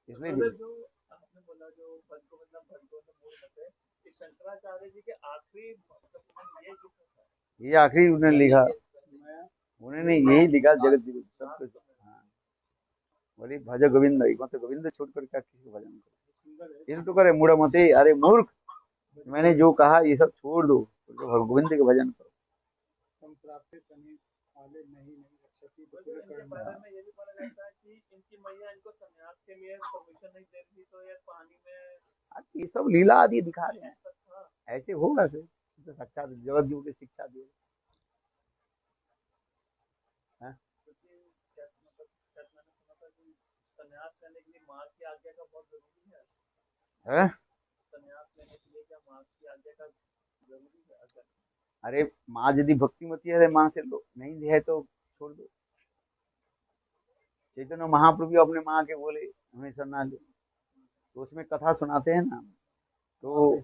इसलिए मतलब जो आपने बोला जो भटको मतलब भटको से मूल मत है कि शंकराचार्य जी के आखिरी मतलब ये किसने था ये आखिरी उन्होंने लिखा, मैं उन्होंने यही लिखा जगत जीवन सब कुछ। हाँ, बोले भज गोविंद, मतलब गोविंद छोड़कर क्या किसी को भजन करो। सुंदर है ये तो करे मूढ़ मते, अरे मूर्ख, मैंने जो कहा ये सब छोड़ दो, गोविंद के भजन करो। संप्राप्ति सनी आले नहीं रक्षति तो पूरे कर्म बारे में ये भी बोला जाता है कि इनकी मैया इनको संन्यास के लिए परमिशन नहीं दे रही तो ये पानी में ये सब लीला आदि दिखा रहे हैं, ऐसा था ऐसे होगा से तो सच्चा जगत जीव की शिक्षा दी है। क्योंकि क्या मतलब शायद मैंने सुना था कि संन्यास लेने के लिए माँ की आज्ञा का बहुत जरूरी है हैं? संन्यास लेने के लिए क्या माँ की आज्ञा का जरूरी है अगर अरे माँ यदि भक्तिमती है, माँ से लो, नहीं है तो छोड़ दो। चैतन्य महाप्रभु अपने माँ के बोले हमें सन्ना ले, तो उसमें कथा सुनाते हैं ना, तो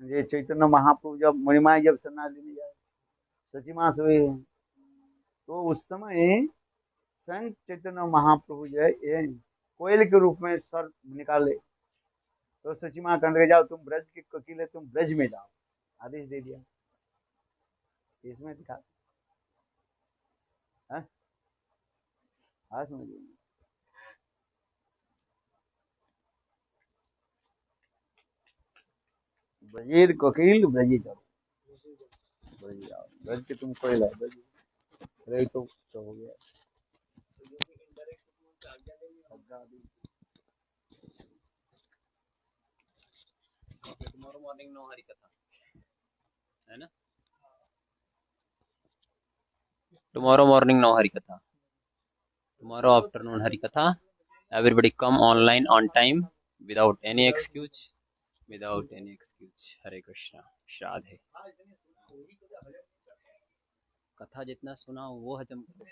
ये चैतन्य महाप्रभु जब मणिमाय जब सन्ना लेने जाए, सची माँ सोए हैं, तो उस समय स्वयं चैतन्य महाप्रभु जो है ये कोयल के रूप में सर निकाले, तो सची माँ कहने लगे जाओ तुम ब्रज के वकील है, तुम ब्रज में जाओ, आदेश दे दिया। इसमें दिखा, हाँ समझिए। ब्रजेर कोकिल ब्रजी जाओ, ब्रज जाओ, ब्रज के तुम कोयल है, ब्रज रही तो हो गया। तो ये भी इनडायरेक्ट उनसे आज्ञा लेंगे टुमारो मॉर्निंग नो हरि कथा है ना टुमारो मॉर्निंग नो हरि कथा टुमारो आफ्टरनून हरि कथा everybody come online on time without any excuse हरे कृष्णा श्राद्धे कथा जितना सुना वो हजम करो